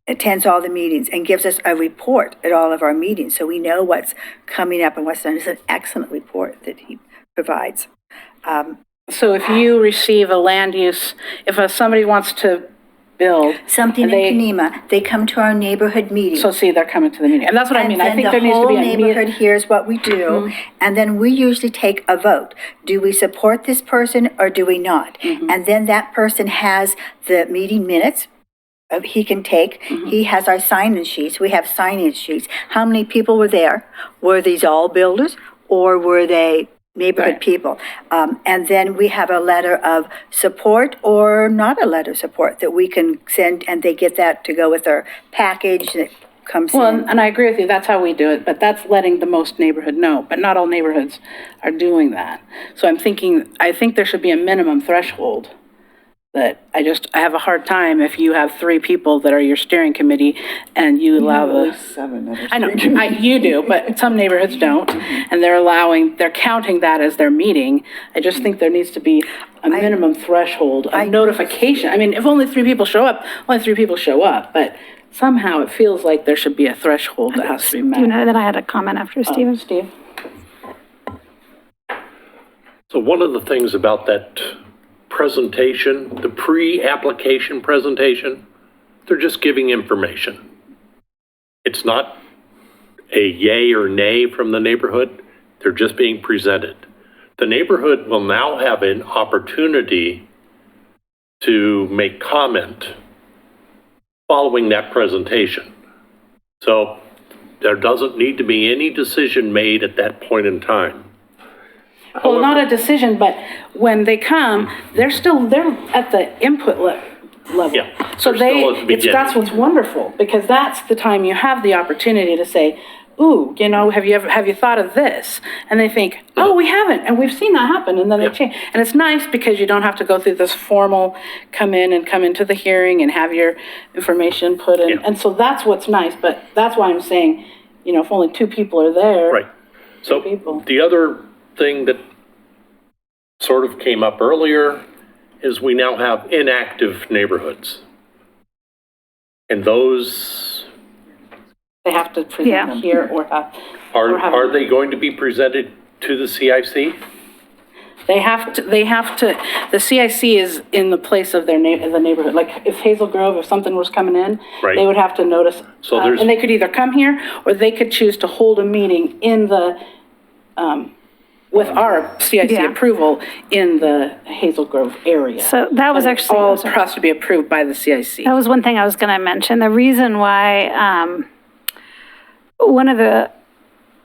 attends all the meetings, and gives us a report at all of our meetings, so we know what's coming up and what's done. It's an excellent report that he provides. So if you receive a land use, if somebody wants to build. Something in and Kenema, they come to our neighborhood meeting. So see, they're coming to the meeting. And that's what I mean. I think there needs to be And then the whole neighborhood hears what we do, and then we usually take a vote. Do we support this person or do we not? And then that person has the meeting minutes he can take. He has our sign-in sheets. We have sign-in sheets. How many people were there? Were these all builders or were they neighborhood people? And then we have a letter of support or not a letter of support that we can send, and they get that to go with their package that comes Well, in. and I agree with you, that's how we do it, but that's letting the most neighborhood know, but not all neighborhoods are doing that. So I think there should be a minimum threshold that I have a hard time if you have 3 people that are your steering committee and you allow the. 7 that are I know, steering committee. you do, but some neighborhoods don't, and they're counting that as their meeting. I just think there needs to be a minimum threshold of notification. I mean, if only 3 people show up, only 3 people show up, but somehow it feels like there should be a threshold that has to be met. You know that I had a comment after Stephen. Steve? So one of the things about that presentation, the pre-application presentation, they're just giving information. It's not a yay or nay from the neighborhood. They're just being presented. The neighborhood will now have an opportunity to make comment following that presentation. So there doesn't need to be any decision made at that point in time. Well, not a decision, but when they come, they're at the input level. Yeah, So they're still at the beginning. that's what's wonderful, because that's the time you have the opportunity to say, ooh, have you thought of this? And they think, oh, we haven't, and we've seen that happen, and then they change. And it's nice because you don't have to go through this formal come into the hearing and have your information put in. Yeah. And so that's what's nice, but that's why I'm saying, if only 2 people are there. Right. So people. the other thing that sort of came up earlier is we now have inactive neighborhoods. And those, They have to present Yeah. here or have. are they going to be presented to the CIC? They have to, the CIC is in the place of the neighborhood. Like if Hazel Grove, if something was coming in, Right. they would have to notice. So there's- And they could either come here or they could choose to hold a meeting in the with our CIC Yeah. approval in the Hazel Grove area. So that was actually. All has to be approved by the CIC. That was one thing I was going to mention. The reason why, one of the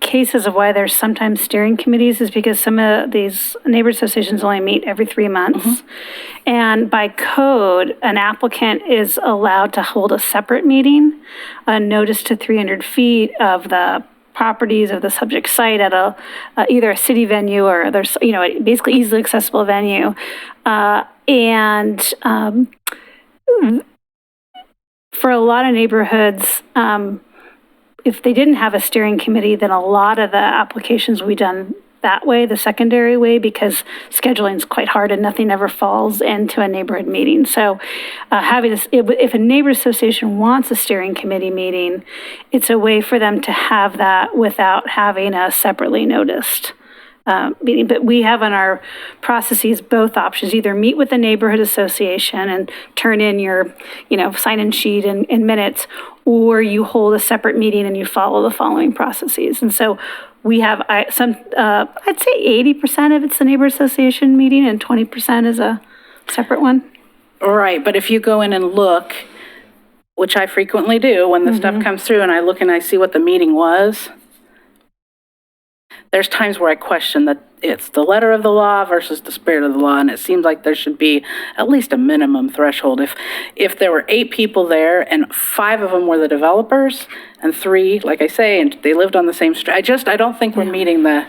cases of why there's sometimes steering committees is because some of these neighborhood associations only meet every 3 months. And by code, an applicant is allowed to hold a separate meeting, a notice to 300 feet of the properties of the subject site at either a city venue or there's, basically easily accessible venue. For a lot of neighborhoods, if they didn't have a steering committee, then a lot of the applications will be done that way, the secondary way, because scheduling is quite hard and nothing ever falls into a neighborhood meeting. So having this, if a neighborhood association wants a steering committee meeting, it's a way for them to have that without having a separately noticed meeting. But we have in our processes both options: either meet with the neighborhood association and turn in your, sign-in sheet in minutes, or you hold a separate meeting and you follow the following processes. And so we have I'd say 80% of it's the neighborhood association meeting and 20% is a separate one. Right, but if you go in and look, which I frequently do, when the stuff comes through and I look and I see what the meeting was, there's times where I question that it's the letter of the law versus the spirit of the law, and it seems like there should be at least a minimum threshold. If there were 8 people there and 5 of them were the developers and 3, like I say, and they lived on the same street, I don't think we're meeting the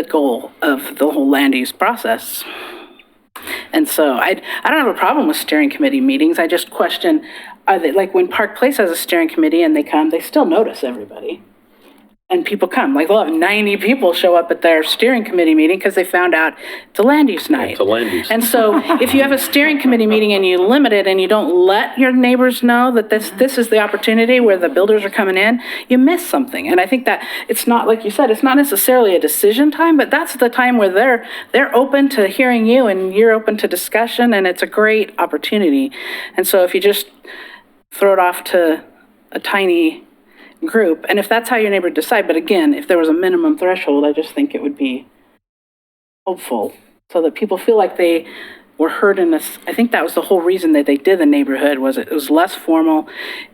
goal of the whole land use process. And so I don't have a problem with steering committee meetings. I just question, are they, like when Park Place has a steering committee and they come, they still notice everybody. And people come, like they'll have 90 people show up at their steering committee meeting because they found out it's a land use night. It's a land use. And so if you have a steering committee meeting and you limit it and you don't let your neighbors know that this is the opportunity where the builders are coming in, you miss something. And I think that it's not, like you said, it's not necessarily a decision time, but that's the time where they're open to hearing you and you're open to discussion, and it's a great opportunity. And so if you just throw it off to a tiny group, and if that's how your neighbor decide, but again, if there was a minimum threshold, I just think it would be hopeful so that people feel like they were heard in this. I think that was the whole reason that they did the neighborhood, was it was less formal,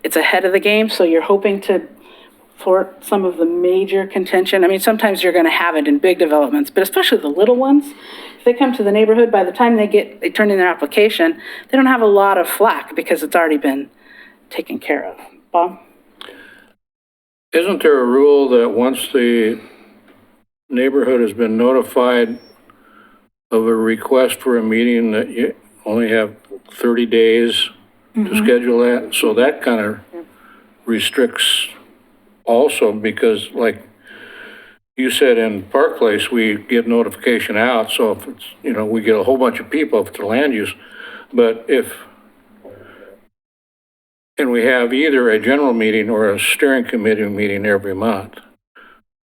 it's ahead of the game, so you're hoping to thwart some of the major contention. I mean, sometimes you're going to have it in big developments, but especially the little ones, if they come to the neighborhood, by the time they turn in their application, they don't have a lot of flack because it's already been taken care of. Bob? Isn't there a rule that once the neighborhood has been notified of a request for a meeting, that you only have 30 days to schedule that? So that kind of restricts also, because like you said in Park Place, we get notification out. So if it's, we get a whole bunch of people if it's a land use, but and we have either a general meeting or a steering committee meeting every month.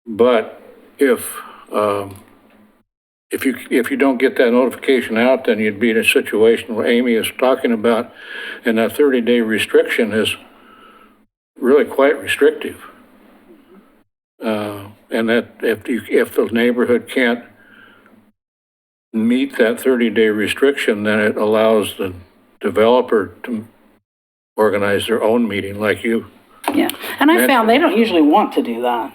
But if you don't get that notification out, then you'd be in a situation where Amy is talking about, and that 30-day restriction is really quite restrictive. And that if the neighborhood can't meet that 30-day restriction, then it allows the developer to organize their own meeting like you. Yeah, and I found they don't usually want to do that.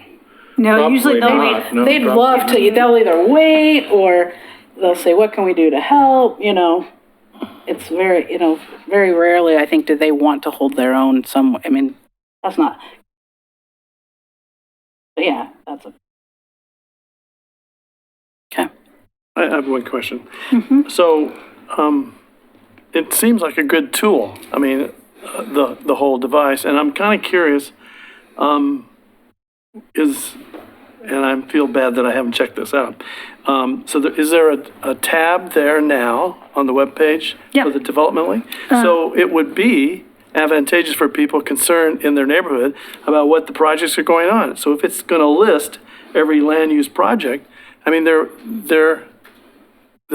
No, usually they'll Probably wait. not. No, They'd probably love to, they'll either wait or they'll say, what can we do to help, It's very, very rarely, I think, do they want to hold their own I mean, that's not, but yeah, that's a. Okay. I have one question. So, it seems like a good tool. I mean, the whole device, and I'm kind of curious, and I feel bad that I haven't checked this out. Is there a tab there now on the webpage for the development link? So it would be advantageous for people concerned in their neighborhood about what the projects are going on. So if it's going to list every land use project, I mean, they're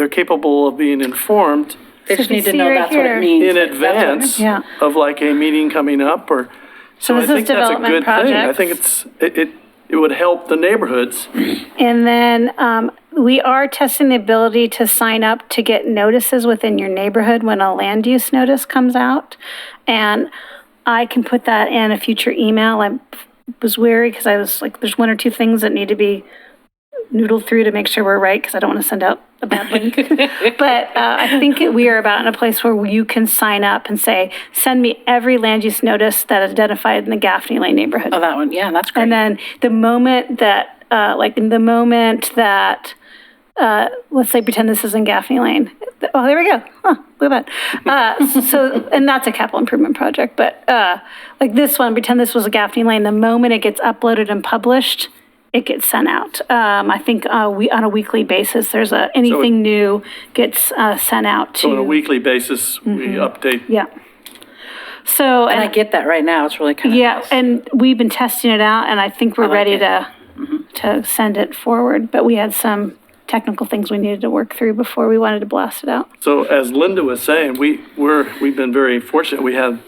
capable of being informed They just So need to see know right that's what here. it means. in That's what it advance means. of like a meeting coming up, or, So so I this is think that's a development good thing. I think projects. it it would help the neighborhoods. And then we are testing the ability to sign up to get notices within your neighborhood when a land use notice comes out. And I can put that in a future email. I was wary because I was like, there's one or two things that need to be noodled through to make sure we're right, because I don't want to send out a bad link. But I think we are about in a place where you can sign up and say, send me every land use notice that is identified in the Gaffney Lane neighborhood. Oh, that one, yeah, that's great. And then the moment that, let's say, pretend this is in Gaffney Lane. Oh, there we go. Huh, look at that. So, and that's a capital improvement project, but like this one, pretend this was a Gaffney Lane. The moment it gets uploaded and published, it gets sent out. I think on a weekly basis, there's anything new gets sent out to. So on a weekly basis, we update. Yeah. So, And I get that right now, it's really kind of yeah, nice. and we've been testing it out, and I think we're like ready it. to send it forward. But we had some technical things we needed to work through before we wanted to blast it out. So as Linda was saying, we've been very fortunate. We had,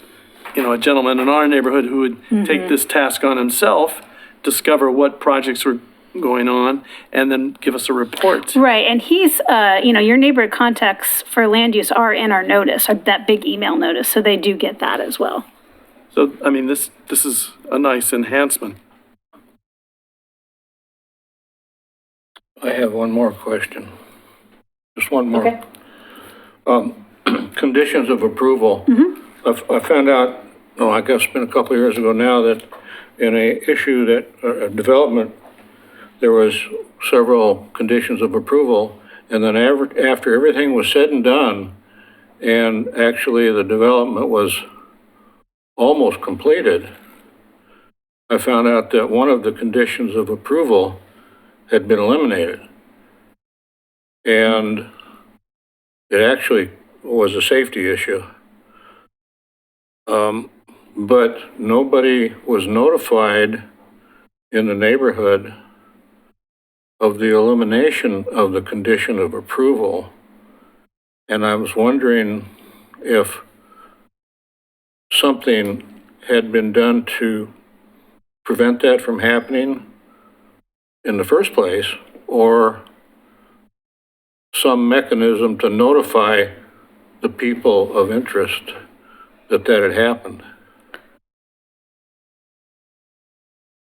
a gentleman in our neighborhood who would take this task on himself, discover what projects were going on, and then give us a report. Right, and he's, your neighborhood contacts for land use are in our notice, or that big email notice, so they do get that as well. So, I mean, this is a nice enhancement. I have one more question. Just one more. Conditions of approval. I found out, I guess it's been a couple of years ago now, that in a development, there was several conditions of approval, and then after everything was said and done, and actually the development was almost completed, I found out that one of the conditions of approval had been eliminated. And it actually was a safety issue. But nobody was notified in the neighborhood of the elimination of the condition of approval. And I was wondering if something had been done to prevent that from happening in the first place, or some mechanism to notify the people of interest that had happened.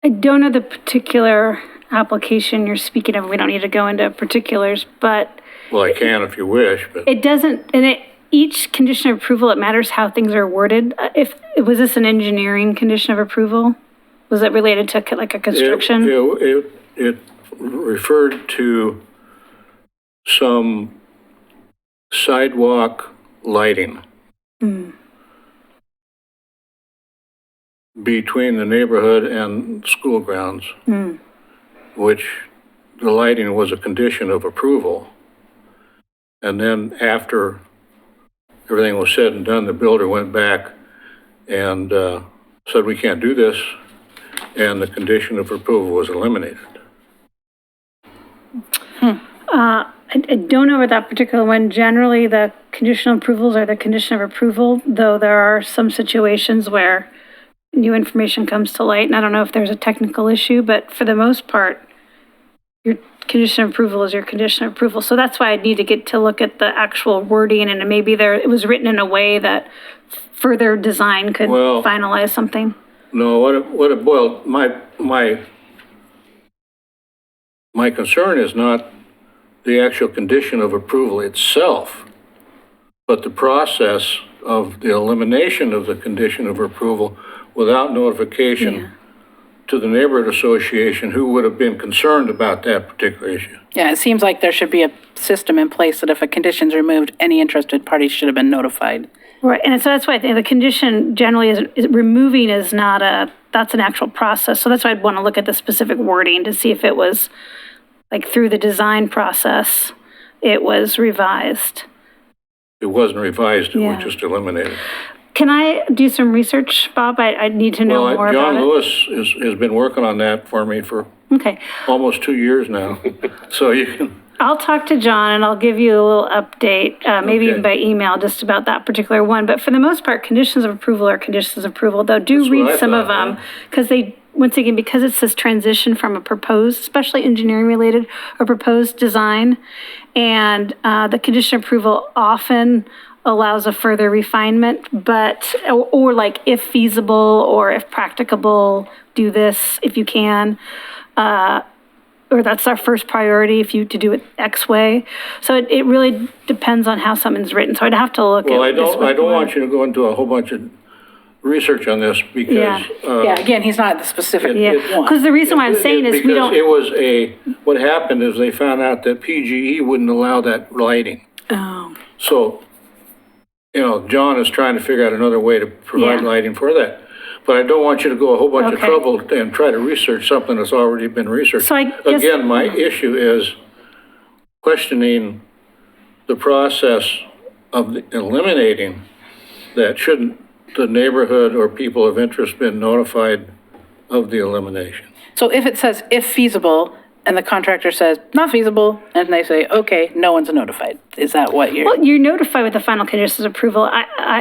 I don't know the particular application you're speaking of. We don't need to go into particulars, but Well, I can if you wish, but it doesn't, each condition of approval, it matters how things are worded. Was this an engineering condition of approval? Was it related to like a construction? it referred to some sidewalk lighting between the neighborhood and school grounds, which the lighting was a condition of approval. And then after everything was said and done, the builder went back and said, we can't do this, and the condition of approval was eliminated. I don't know about that particular one. Generally, the conditional approvals are the condition of approval, though there are some situations where new information comes to light, and I don't know if there's a technical issue, but for the most part, your condition of approval is your condition of approval. So that's why I need to get to look at the actual wording, and maybe it was written in a way that further design could Well- finalize something. No, what it boiled, my concern is not the actual condition of approval itself, but the process of the elimination of the condition of approval without notification to the neighborhood association who would have been concerned about that particular issue. Yeah, it seems like there should be a system in place that if a condition's removed, any interested party should have been notified. Right, and so that's why I think the condition generally is removing is not that's an actual process. So that's why I'd want to look at the specific wording to see if it was, like, through the design process, it was revised. It wasn't revised, it was Yeah. just eliminated. Can I do some research, Bob? I need to know more about John it. Lewis has been working on that for me for Okay, almost 2 years now. So you can, I'll talk to John and I'll give you a little update, maybe even by email, just about that particular one. But for the most part, conditions of approval are conditions of approval, though do That's what read I some of thought, them, because they once again, because it's this transition from a proposed, especially engineering related, or proposed design, and the condition approval often allows a further refinement, but, or like if feasible or if practicable, do this if you can. Or that's our first priority if you to do it X way. So it really depends on how something's written. So I'd have to look Well, at. I don't want you to go into a whole bunch of research on this because. Yeah, again, he's not the specific Yeah, one. because the reason why I'm saying is we Because it don't. was what happened is they found out that PGE wouldn't allow that lighting. Oh, So, John is trying to figure out another way to provide Yeah. lighting for that. But I don't want you to go a whole bunch of Okay. trouble and try to research something that's already been researched. So I guess- Again, my issue is questioning the process of eliminating that. Shouldn't the neighborhood or people of interest been notified of the elimination? So if it says if feasible, and the contractor says not feasible, and they say, okay, no one's notified, is that what you're? well, you're notified with the final conditions of approval.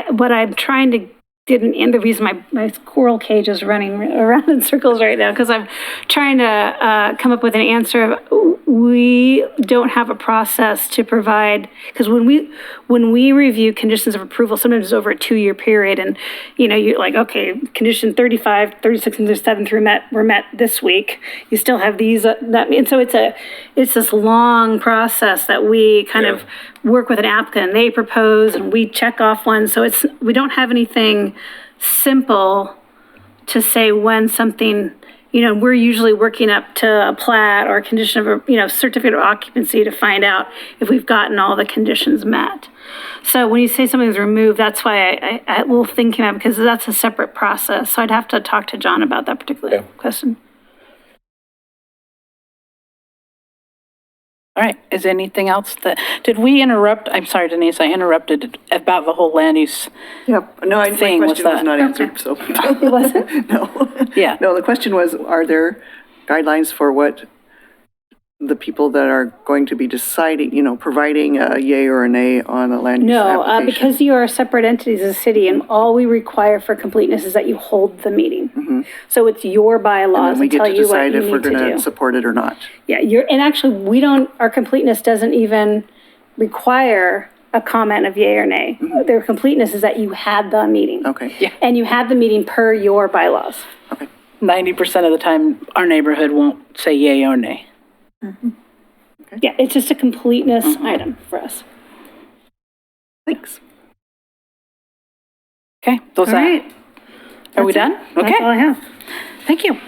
What I'm trying to and the reason my squirrel cage is running around in circles right now, because I'm trying to come up with an answer of, we don't have a process to provide, because when we review conditions of approval, sometimes it's over a 2-year period, and, you're like, okay, condition 35, 36, and 37 were met this week. You still have these, and so it's this long process that we kind of work with an applicant, and they propose, and we check off one, so we don't have anything simple to say when something, we're usually working up to a plat or a condition of, certificate of occupancy to find out if we've gotten all the conditions met. So when you say something's removed, that's why I little thing came up, because that's a separate process. So I'd have to talk to John about that particular question. All right, is there anything else did we interrupt? I'm sorry, Denise, I interrupted about the whole land use. Yep, no, my Thing was question was that- not answered, so. It wasn't? No. Yeah. No, the question was, are there guidelines for what the people that are going to be deciding, providing a yay or a nay on a land use No, application? because you are separate entities as a city, and all we require for completeness is that you hold the meeting. So it's your bylaws And we that get tell to you what decide you if we're need to going to do. support it or not. Yeah, and actually, our completeness doesn't even require a comment of yay or nay. Their completeness is that you had the meeting. Okay. Yeah. And you had the meeting per your bylaws. 90% of the time, our neighborhood won't say yay or nay. Yeah, it's just a completeness item for us. Thanks. Okay, those All right. Are we done? That's all I Okay, have. thank you.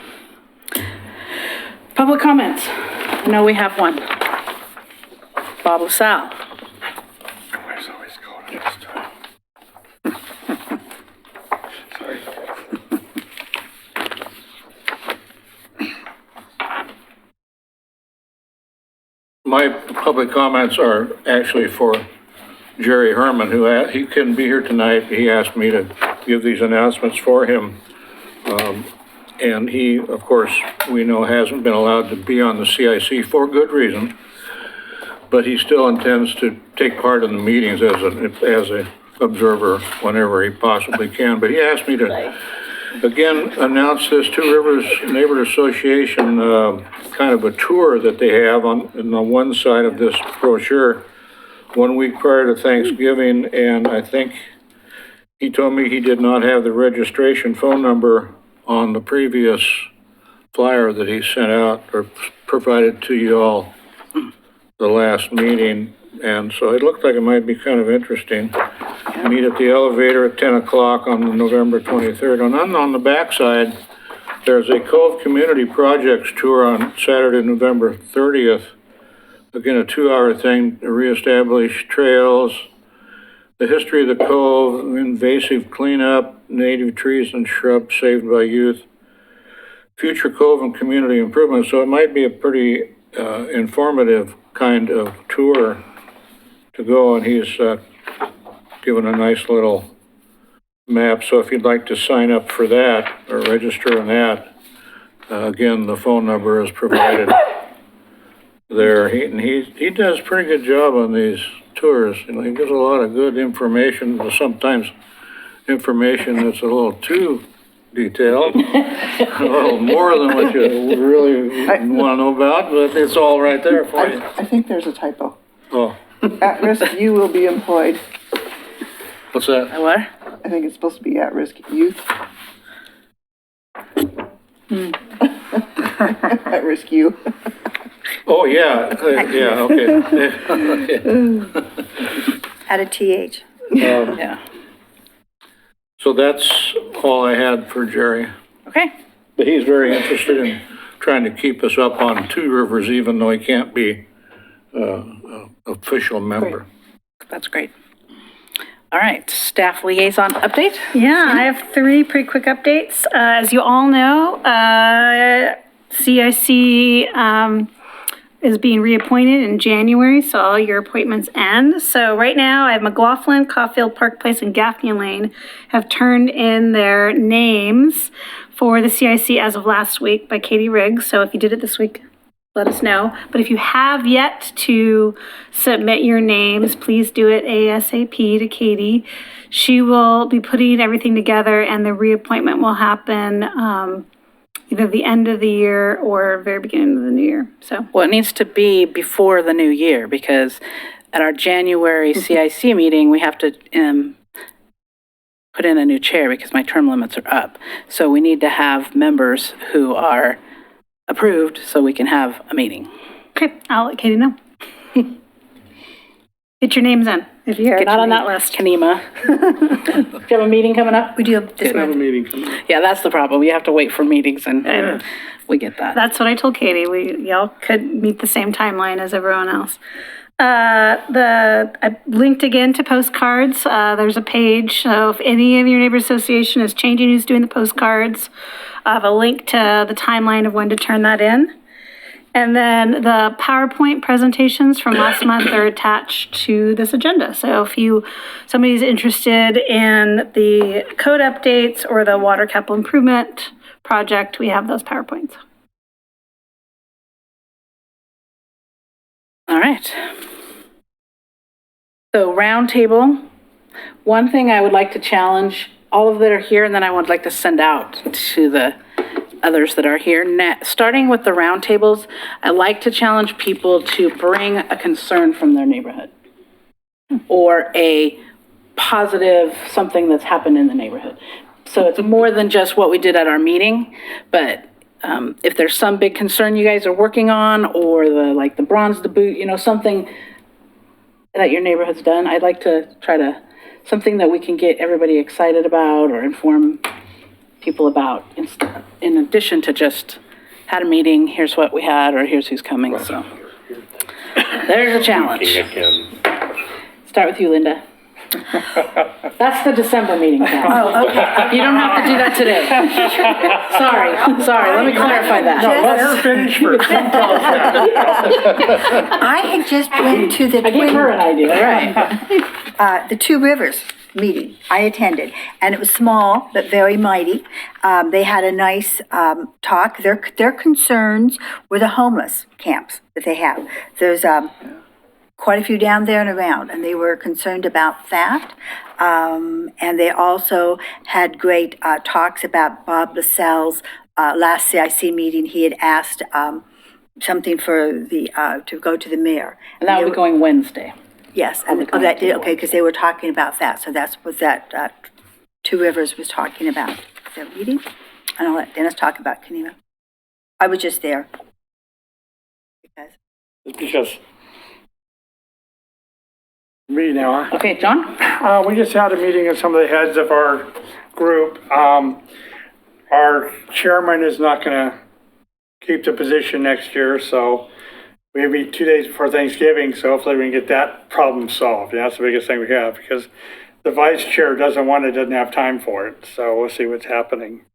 Public comments. I know we have one. Bob LaSalle. Where's always going this time? Sorry. My public comments are actually for Jerry Herman, he couldn't be here tonight. He asked me to give these announcements for him. And he, of course, we know hasn't been allowed to be on the CIC for good reason, but he still intends to take part in the meetings as a observer whenever he possibly can. But he asked me to, again, announce this Two Rivers Neighborhood Association, kind of a tour that they have on the one side of this brochure, 1 week prior to Thanksgiving, and I think he told me he did not have the registration phone number on the previous flyer that he sent out or provided to you all the last meeting, and so it looked like it might be kind of interesting. Meet at the elevator at 10 o'clock on November 23rd. And then on the backside, there's a Cove Community Projects tour on Saturday, November 30th. Again, a 2-hour thing to reestablish trails, the history of the Cove, invasive cleanup, native trees and shrubs saved by youth, future Cove and community improvement. So it might be a pretty informative kind of tour to go, and he's given a nice little map. So if you'd like to sign up for that or register on that, again, the phone number is provided there. He does a pretty good job on these tours. He gives a lot of good information, but sometimes information that's a little too detailed. A little more than what you really want to know about, but it's all right there for you. I think there's a typo. Oh, At-risk you will be employed. what's that? What? I think it's supposed to be at-risk youth. At-risk you. Oh, yeah, yeah, okay. Add a TH. Yeah. So that's all I had for Jerry. Okay. But he's very interested in trying to keep us up on Two Rivers, even though he can't be an official member. That's great. All right, staff liaison update? Yeah, I have three pretty quick updates. As you all know, CIC is being reappointed in January, so all your appointments end. So right now, I have McLaughlin, Caulfield, Park Place, and Gaffney Lane have turned in their names for the CIC as of last week by Katie Riggs. So if you did it this week, let us know. But if you have yet to submit your names, please do it ASAP to Katie. She will be putting everything together, and the reappointment will happen either the end of the year or very beginning of the new year. So Well, it needs to be before the new year because at our January CIC meeting, we have to put in a new chair because my term limits are up. So we need to have members who are approved so we can have a meeting. okay, I'll let Katie know. Get your names in if you're not on that list. Kanema. Do you have a meeting coming up? We do have this I have a one. meeting coming up. Yeah, that's the problem. We have to wait for meetings and we get that. That's what I told Katie. Y'all could meet the same timeline as everyone else. I linked again to postcards. There's a page. So if any of your neighbor association is changing who's doing the postcards, I have a link to the timeline of when to turn that in. And then the PowerPoint presentations from last month are attached to this agenda. So if somebody's interested in the code updates or the water capital improvement project, we have those PowerPoints. All right. So roundtable, one thing I would like to challenge all of that are here, and then I would like to send out to the others that are here. Starting with the roundtables, I like to challenge people to bring a concern from their neighborhood or a positive something that's happened in the neighborhood. So it's more than just what we did at our meeting, but if there's some big concern you guys are working on, or the bronze the boot, something that your neighborhood's done, I'd like to try to, something that we can get everybody excited about or inform people about in addition to just had a meeting, here's what we had, or here's who's coming, so. There's a challenge. Start with you, Linda. That's the December meeting. Oh, okay. You don't have to do that today. Sorry, let me clarify that. Let her finish first. I had just went to the I gave her an idea, right? the Two Rivers meeting I attended, and it was small but very mighty. They had a nice talk. Their concerns were the homeless camps that they have. There's quite a few down there and around, and they were concerned about that. And they also had great talks about Bob Lascelles' last CIC meeting. He had asked something for the to go to the mayor. And that will be going Wednesday. Yes, and that did, okay, because they were talking about that, so that's what that Two Rivers was talking about. Their meeting, and I'll let Dennis talk about Kenema. I was just there. Because me now, huh? Okay, John? We just had a meeting of some of the heads of our group. Our chairman is not gonna keep the position next year, so maybe 2 days before Thanksgiving, so hopefully we can get that problem solved. Yeah, that's the biggest thing we have, because the vice chair doesn't have time for it, so we'll see what's happening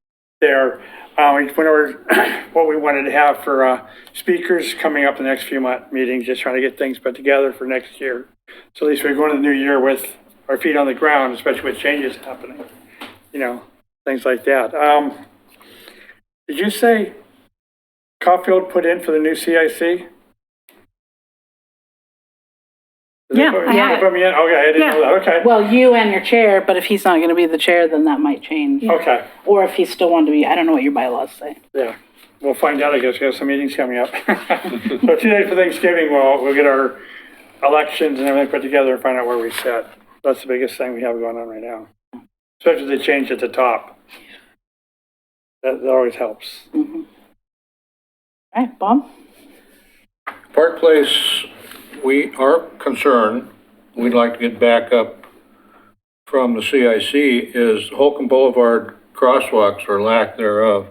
there. We went over what we wanted to have for speakers coming up in the next few meetings, just trying to get things put together for next year. So at least we go into the new year with our feet on the ground, especially with changes happening, things like that. Did you say Caulfield put in for the new CIC? Yeah, You I want have to it. put me in? Okay, I didn't know that, okay. Well, you and your chair, but if he's not going to be the chair, then that might change. Okay, Or if he still wanted to be, I don't know what your bylaws say. yeah. We'll find out, I guess, we have some meetings coming up. So 2 days for Thanksgiving, we'll get our elections and everything put together and find out where we sit. That's the biggest thing we have going on right now. Especially the change at the top. That always helps. All right, Bob? Park Place, we are concerned, we'd like to get back up from the CIC, is Holcomb Boulevard crosswalks or lack thereof.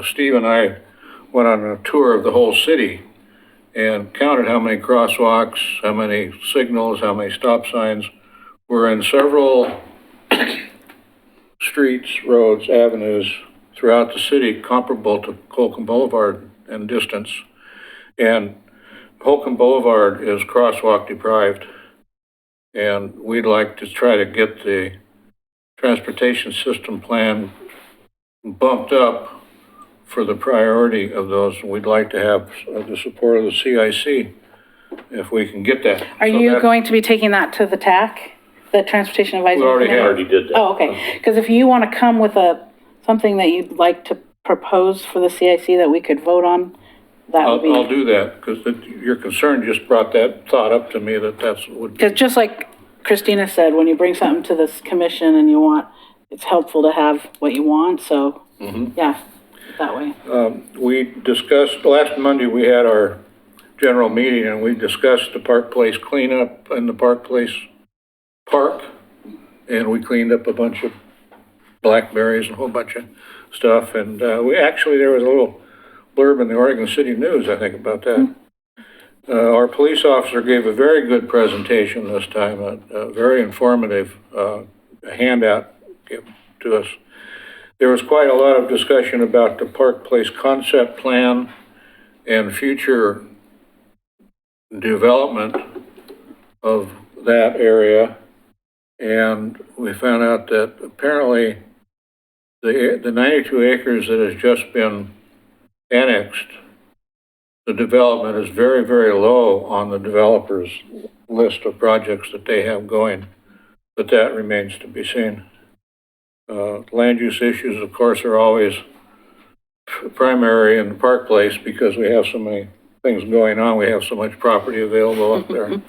Steve and I went on a tour of the whole city and counted how many crosswalks, how many signals, how many stop signs were in several streets, roads, avenues throughout the city comparable to Holcomb Boulevard in distance. And Holcomb Boulevard is crosswalk deprived. And we'd like to try to get the transportation system plan bumped up for the priority of those. We'd like to have the support of the CIC if we can get that. Are you going to be taking that to the TAC, the Transportation Advisory? We already Committee? have. Already did that. Oh, okay. Because if you want to come with something that you'd like to propose for the CIC that we could vote on, that would be. I'll do that, because your concern just brought that thought up to me that would be. Because just like Christina said, when you bring something to this commission and it's helpful to have what you want, so, yeah, that way. We discussed, last Monday, we had our general meeting, and we discussed the Park Place cleanup in the Park Place Park, and we cleaned up a bunch of blackberries and a whole bunch of stuff, and there was a little blurb in the Oregon City News, I think, about that. Our police officer gave a very good presentation this time, a very informative handout given to us. There was quite a lot of discussion about the Park Place concept plan and future development of that area. And we found out that apparently the 92 acres that has just been annexed, the development is very, very low on the developer's list of projects that they have going, but that remains to be seen. Land use issues, of course, are always primary in the Park Place because we have so many things going on. We have so much property available up there.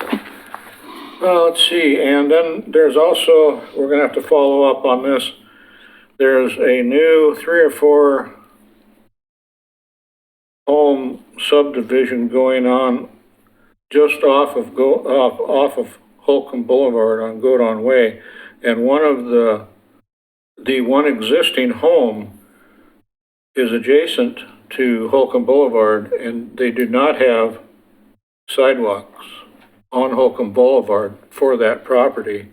Let's see, and then there's also, we're gonna have to follow up on this. There's a new 3 or 4 home subdivision going on just off of Holcomb Boulevard on Godon Way, and one of the one existing home is adjacent to Holcomb Boulevard, and they do not have sidewalks on Holcomb Boulevard for that property.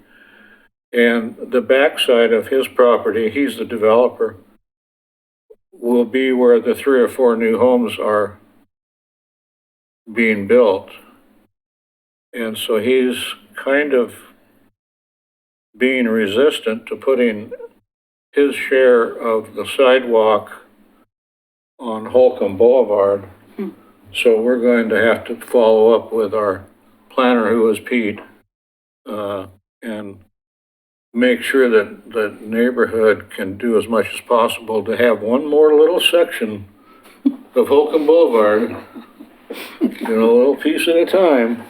And the backside of his property, he's the developer, will be where the 3 or 4 new homes are being built. And so he's kind of being resistant to putting his share of the sidewalk on Holcomb Boulevard. So we're going to have to follow up with our planner, who is Pete, and make sure that the neighborhood can do as much as possible to have one more little section of Holcomb Boulevard, a little piece at a time,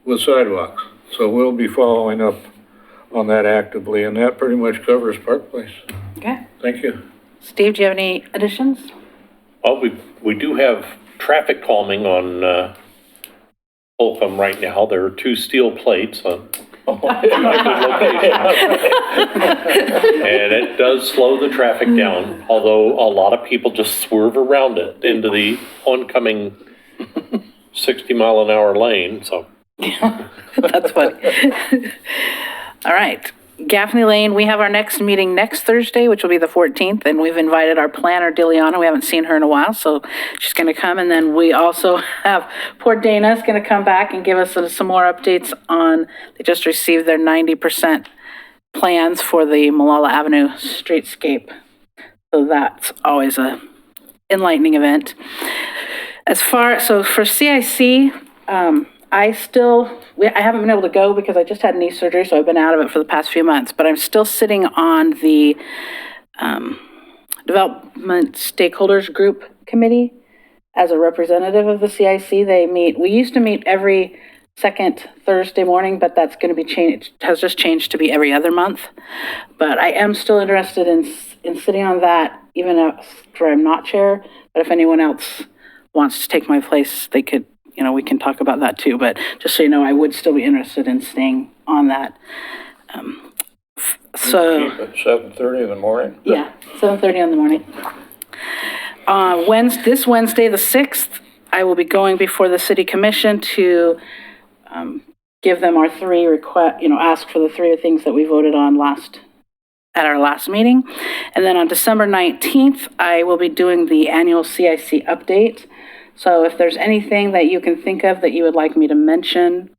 with sidewalks. So we'll be following up on that actively, and that pretty much covers Park Place. Okay. Thank you. Steve, do you have any additions? Well, we do have traffic calming on Holcomb right now. There are 2 steel plates on 2 different locations. And it does slow the traffic down, although a lot of people just swerve around it into the oncoming 60-mile-an-hour lane, so. That's funny. All right. Gaffney Lane, we have our next meeting next Thursday, which will be the 14th, and we've invited our planner, Diliana. We haven't seen her in a while, so she's going to come. And then we also have, poor Dana's going to come back and give us some more updates on, they just received their 90% plans for the Malala Avenue streetscape. So that's always a enlightening event. So for CIC, I haven't been able to go because I just had knee surgery, so I've been out of it for the past few months, but I'm still sitting on the Development Stakeholders Group Committee as a representative of the CIC. We used to meet every second Thursday morning, but that's going to be changed, has just changed to be every other month. But I am still interested in sitting on that, even after I'm not chair. But if anyone else wants to take my place, they could, we can talk about that too. But just so you know, I would still be interested in staying on that. So At 7:30 in the morning? yeah, 7:30 in the morning. This Wednesday, the 6th, I will be going before the city commission to give them our ask for the 3 things that we voted on at our last meeting. And then on December 19th, I will be doing the annual CIC update. So if there's anything that you can think of that you would like me to mention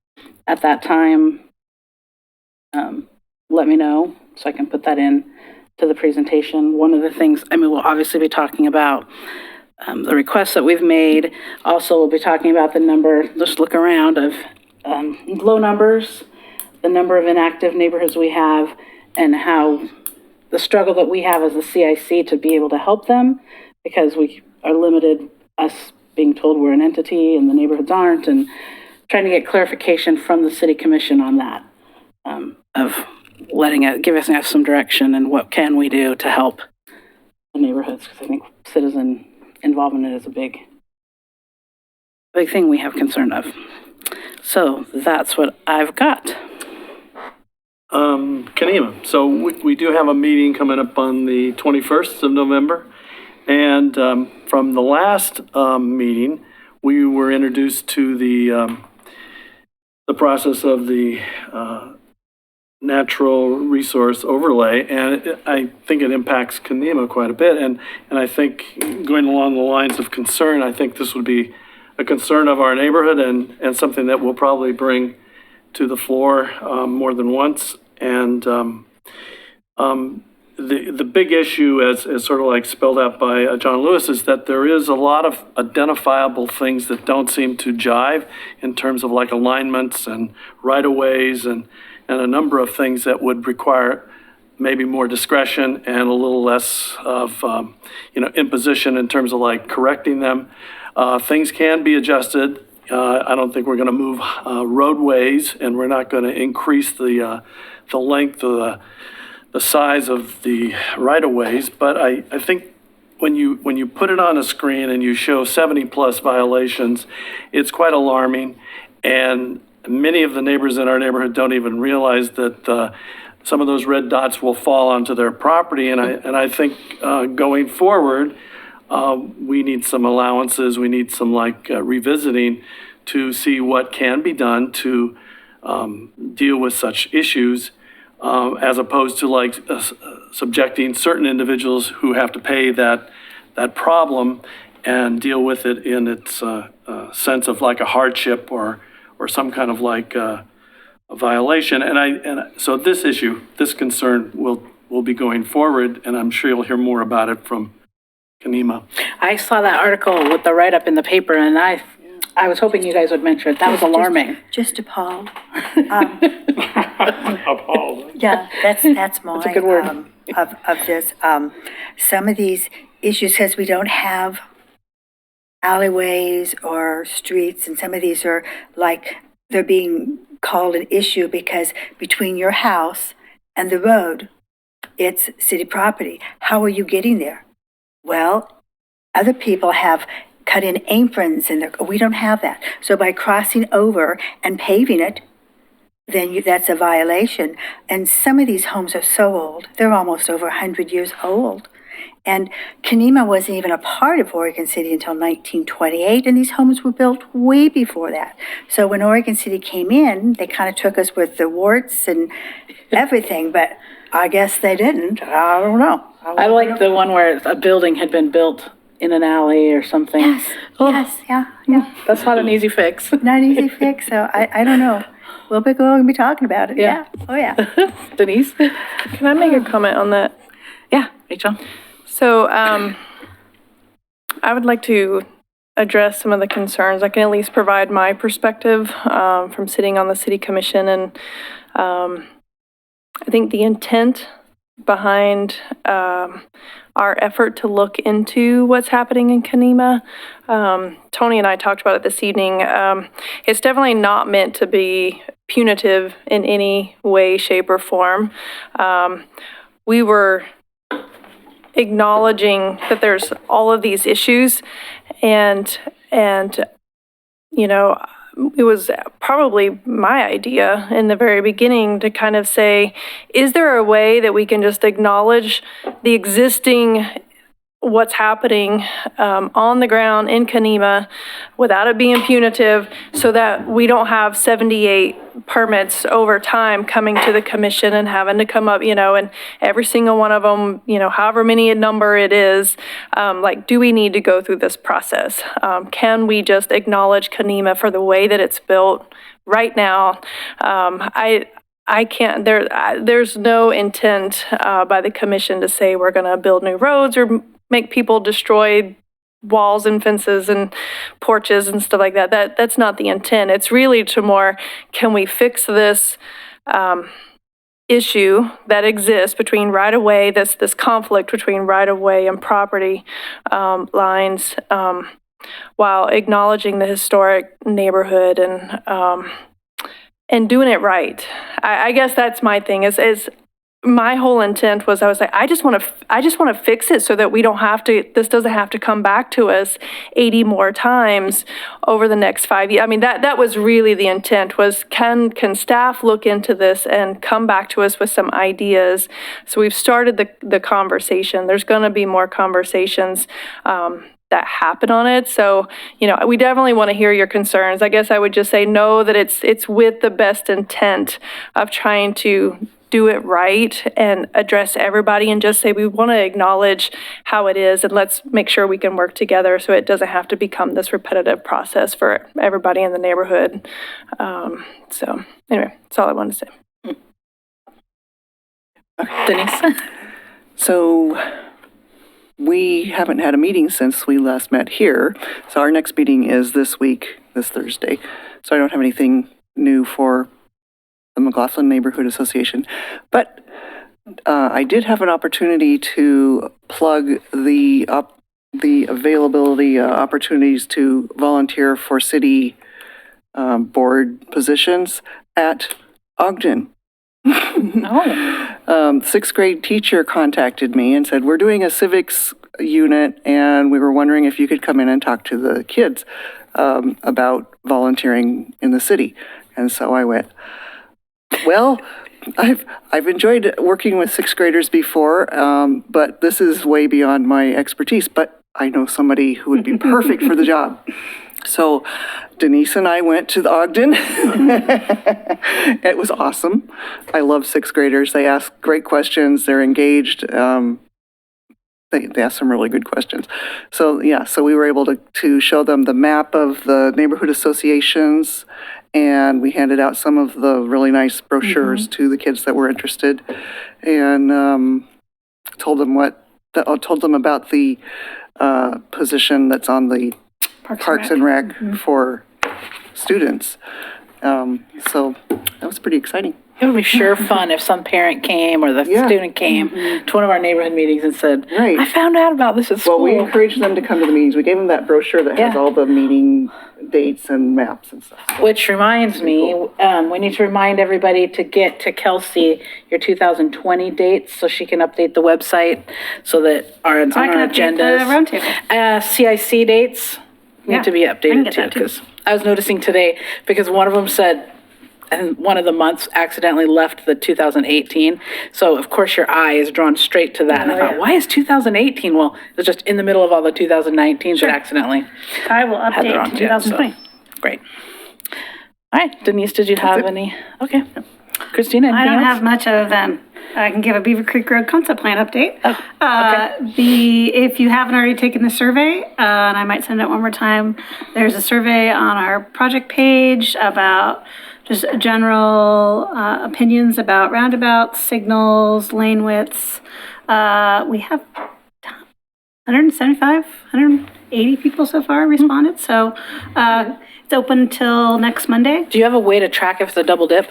at that time, let me know so I can put that in to the presentation. One of the things, we'll obviously be talking about the requests that we've made. Also, we'll be talking about the number, just look around, of low numbers, the number of inactive neighborhoods we have, and how the struggle that we have as a CIC to be able to help them, because we are limited, us being told we're an entity and the neighborhoods aren't, and trying to get clarification from the city commission on that, of giving us some direction and what can we do to help the neighborhoods, because I think citizen involvement is a big thing we have concern of. So that's what I've got. Kanima, so we do have a meeting coming up on the 21st of November. And from the last meeting, we were introduced to the process of the natural resource overlay, and I think it impacts Kanima quite a bit. And I think going along the lines of concern, I think this would be a concern of our neighborhood and something that we'll probably bring to the floor more than once. And the big issue, as sort of like spelled out by John Lewis, is that there is a lot of identifiable things that don't seem to jive in terms of like alignments and right-of-ways and a number of things that would require maybe more discretion and a little less of, imposition in terms of like correcting them. Things can be adjusted. I don't think we're going to move roadways, and we're not going to increase the length of the size of the right-of-ways. But I think when you put it on a screen and you show 70-plus violations, it's quite alarming. And many of the neighbors in our neighborhood don't even realize that some of those red dots will fall onto their property. And I think going forward, we need some allowances. We need some revisiting to see what can be done to deal with such issues, as opposed to subjecting certain individuals who have to pay that problem and deal with it in its sense of like a hardship or some kind of a violation. And so this concern will be going forward, and I'm sure you'll hear more about it from Kanima. I saw that article with the write-up in the paper, and I was hoping you guys would mention it. That was alarming. Just appalled. Appalled. Yeah, that's my, a good word. Of this. Some of these issues, because we don't have alleyways or streets, and some of these are they're being called an issue because between your house and the road, it's city property. How are you getting there? Well, other people have cut in aprons, and we don't have that. So by crossing over and paving it, then that's a violation. And some of these homes are so old. They're almost over 100 years old. And Kanima wasn't even a part of Oregon City until 1928, and these homes were built way before that. So when Oregon City came in, they kind of took us with the warts and everything, but I guess they didn't. I don't know. I like the one where a building had been built in an alley or something. Yes, yes, yeah. That's not an easy fix. Not an easy fix, so I don't know. We'll be going to be talking about it, Yeah. yeah. Oh, yeah. Denise? Can I make a comment on that? Yeah, Rachel? So I would like to address some of the concerns. I can at least provide my perspective from sitting on the city commission. And I think the intent behind our effort to look into what's happening in Kanema, Tony and I talked about it this evening. It's definitely not meant to be punitive in any way, shape, or form. We were acknowledging that there's all of these issues, and you know, it was probably my idea in the very beginning to kind of say, is there a way that we can just acknowledge the existing what's happening on the ground in Kanema without it being punitive, so that we don't have 78 permits over time coming to the commission and having to come up, you know, and every single one of them, you know, however many a number it is, like, do we need to go through this process? Can we just acknowledge Kanema for the way that it's built right now? I can't, there's no intent by the commission to say we're going to build new roads or make people destroy walls and fences and porches and stuff like that. That's not the intent. It's really to more, can we fix this issue that exists between right-of-way, this conflict between right-of-way and property lines, while acknowledging the historic neighborhood and doing it right. I guess that's my thing, is my whole intent was, I was like, I just want to fix it so that we don't have to, this doesn't have to come back to us 80 more times over the next 5 years. I mean, that was really the intent, was can staff look into this and come back to us with some ideas? So we've started the conversation. There's going to be more conversations that happen on it. So, you know, we definitely want to hear your concerns. I guess I would just say know that it's with the best intent of trying to do it right and address everybody, and just say we want to acknowledge how it is, and let's make sure we can work together so it doesn't have to become this repetitive process for everybody in the neighborhood. So anyway, that's all I wanted to say. Denise? So we haven't had a meeting since we last met here. So our next meeting is this week, this Thursday. So I don't have anything new for the McLaughlin Neighborhood Association. But I did have an opportunity to plug the availability opportunities to volunteer for city board positions at Ogden. Sixth grade teacher contacted me and said, we're doing a civics unit and we were wondering if you could come in and talk to the kids about volunteering in the city. And so I went, well, I've enjoyed working with sixth graders before, but this is way beyond my expertise, but I know somebody who would be perfect for the job. So Denise and I went to the Ogden. It was awesome. I love sixth graders. They ask great questions. They're engaged. They ask some really good questions. So yeah, so we were able to show them the map of the neighborhood associations, and we handed out some of the really nice brochures to the kids that were interested, and told them about the position that's on the Parks and Rec for students. So that was pretty exciting. It would be sure fun if some parent came or the student came to one of our neighborhood meetings and said, Right. I found out about this at school. Well, we encouraged them to come to the meetings. We gave them that brochure that has all the meeting dates and maps and stuff. Which reminds me, we need to remind everybody to get to Kelsey your 2020 dates so she can update the website so that it's on our agendas. Roundtable. CIC dates need to be updated too, because I was noticing today, because one of them said, and one of the months accidentally left the 2018. So of course your eye is drawn straight to that. And I thought, why is 2018? Well, it was just in the middle of all the 2019s that accidentally I will had the update wrong to date, so 2020. great. All right, Denise, did you have any? Okay. Christina, I anything don't else? have much other than I can give a Beaver Creek Road concept plan update. okay. If you haven't already taken the survey, and I might send it one more time, there's a survey on our project page about just general opinions about roundabouts, signals, lane widths. We have 175, 180 people so far responded. So it's open till next Monday. Do you have a way to track if it's a double dip?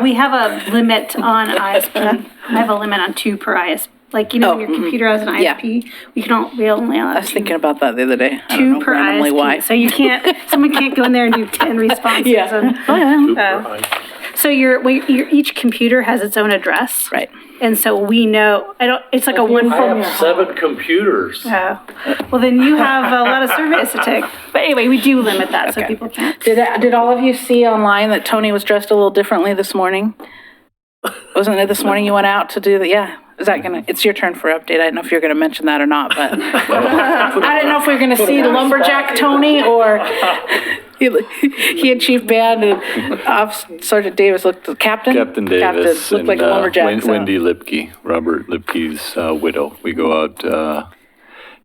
We have a limit on ISP. I have a limit on 2 per ISP. Like, you know, when your computer has an ISP, we only allow I was thinking about that the other day. I don't 2 know per randomly ISP. why. So you can't, someone can't go in there and do 10 responses. Yeah. So each computer has its own address. Right. And so we know, it's like a one I phone. have 7 computers. Well, then you have a lot of surveys to take. But anyway, we do limit that so people can't. Did all of you see online that Tony was dressed a little differently this morning? Wasn't it this morning you went out to do the, yeah. Is that it's your turn for update. I didn't know if you were gonna mention that or not, but I didn't know if we were gonna see lumberjack Tony or he had Chief Band and Sergeant Davis Captain Davis looked like a lumberjack. and Wendy Lipke, Robert Lipke's widow. We go out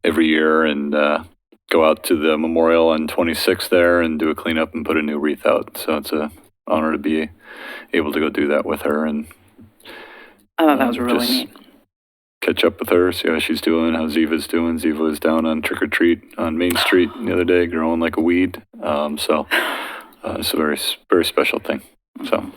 every year and go out to the memorial on 26th there and do a cleanup and put a new wreath out. So it's an honor to be able to go do that with her and I thought that was really just neat. catch up with her, see how she's doing, how Ziva's doing. Ziva was down on Trick or Treat on Main Street the other day, growing like a weed. So it's a very, very special thing. So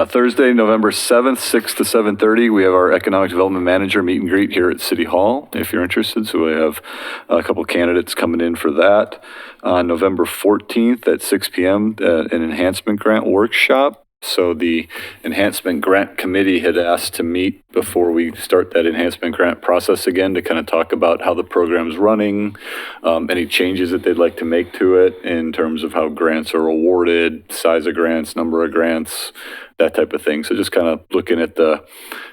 Thursday, November 7th, 6 to 7:30, we have our Economic Development Manager meet and greet here at City Hall, if you're interested. So we have a couple candidates coming in for that. On November 14th at 6 p.m., an enhancement grant workshop. So the Enhancement Grant Committee had asked to meet before we start that enhancement grant process again to kind of talk about how the program's running, any changes that they'd like to make to it in terms of how grants are awarded, size of grants, number of grants, that type of thing. So just kind of looking at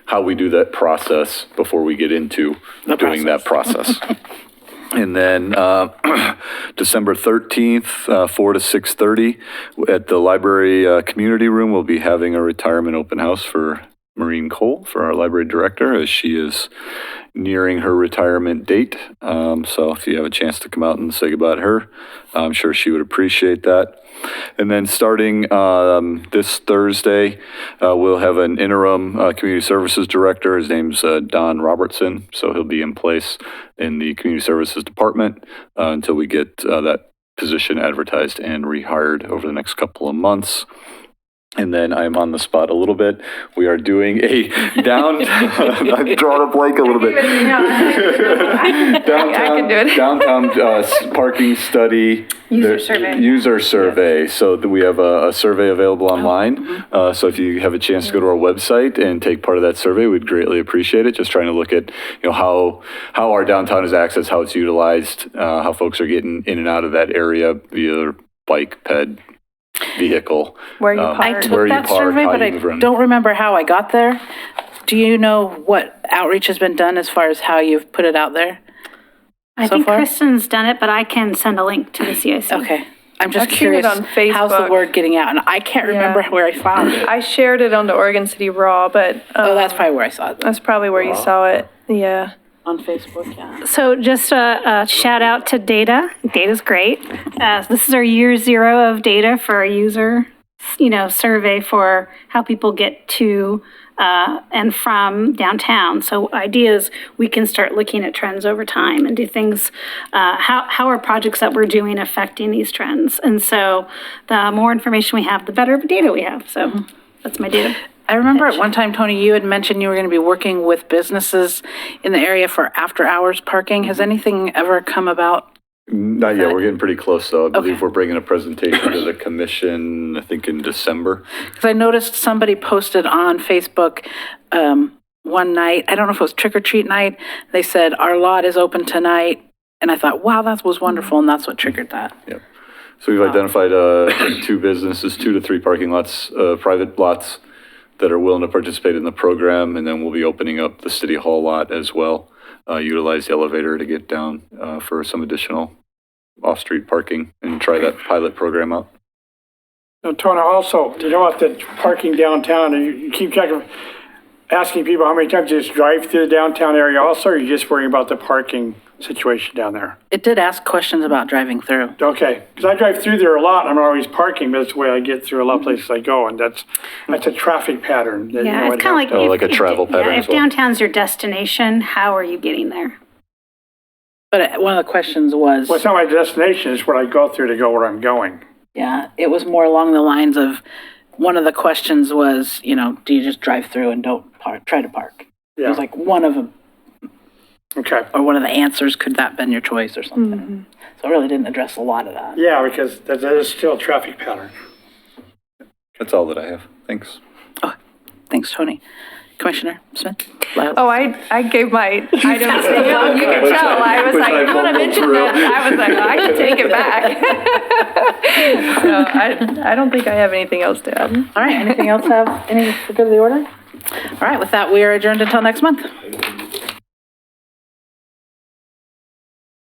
how we do that process before we get into doing that process. And then December 13th, 4 to 6:30, at the library community room, we'll be having a retirement open house for Maureen Cole, for our library director, as she is nearing her retirement date. So if you have a chance to come out and say goodbye to her, I'm sure she would appreciate that. And then starting this Thursday, we'll have an interim community services director. His name's Don Robertson. So he'll be in place in the community services department until we get that position advertised and rehired over the next couple of months. And then I'm on the spot a little bit. We are doing a I'm drawing a blank a little bit. Downtown parking study. User survey. So that we have a survey available online. So if you have a chance to go to our website and take part of that survey, we'd greatly appreciate it. Just trying to look at, how our downtown is accessed, how it's utilized, how folks are getting in and out of that area via their bike, ped, vehicle. Where you I park. took that survey, but I don't remember how I got there. Do you know what outreach has been done as far as how you've put it out there? I so think far? Kristen's done it, but I can send a link to the CIC. Okay. I'm just I've seen it curious, on how's the Facebook. word getting out? And I can't remember where I found it. I shared it on the Oregon City Raw, but Oh, that's probably where I saw it. that's probably where you saw it. Yeah. On Facebook, yeah. So just a shout out to Data. Data's great. This is our year 0 of data for our user, survey for how people get to and from downtown. So ideas, we can start looking at trends over time and do things, how are projects that we're doing affecting these trends? And so the more information we have, the better data we have. So that's my data. I remember at one time, Tony, you had mentioned you were going to be working with businesses in the area for after-hours parking. Has anything ever come about? Not yet. We're getting pretty close, though. I believe Okay. we're bringing a presentation to the commission, I think, in December. Because I noticed somebody posted on Facebook one night, I don't know if it was trick or treat night, they said, our lot is open tonight. And I thought, wow, that was wonderful, and that's what triggered that. Yep. So we've identified 2 businesses, 2 to 3 parking lots, private lots that are willing to participate in the program, and then we'll be opening up the City Hall lot as well. Utilize the elevator to get down for some additional off-street parking and try that pilot program out. Tony, also, what the parking downtown, and you keep track of asking people how many times you just drive through the downtown area also, or are you just worrying about the parking situation down there. It did ask questions about driving through. Okay, because I drive through there a lot, I'm always parking, but that's the way I get through a lot of places I go, and that's a traffic pattern. that, you know, Yeah, I'd it's kind of have like. to- Oh, if- like a if- travel pattern Yeah, as if well. downtown's your destination, how are you getting there? But one of the questions was, Well, it's not my destination, it's what I go through to go where I'm going. yeah, it was more along the lines of, one of the questions was, you know, do you just drive through and don't park, try to park? It was Yeah, like one of them, okay. or one of the answers, could that been your choice or something? So it really didn't address a lot of that. Yeah, because that is still a traffic pattern. That's all that I have. Thanks. Thanks, Tony. Commissioner Smith? Oh, I gave my items to you. You can tell. I was like, you want to mention that? I was like, I can take it back. So I don't think I have anything else to add. All right, anything else have, any for good of the order? All right, with that, we are adjourned until next month.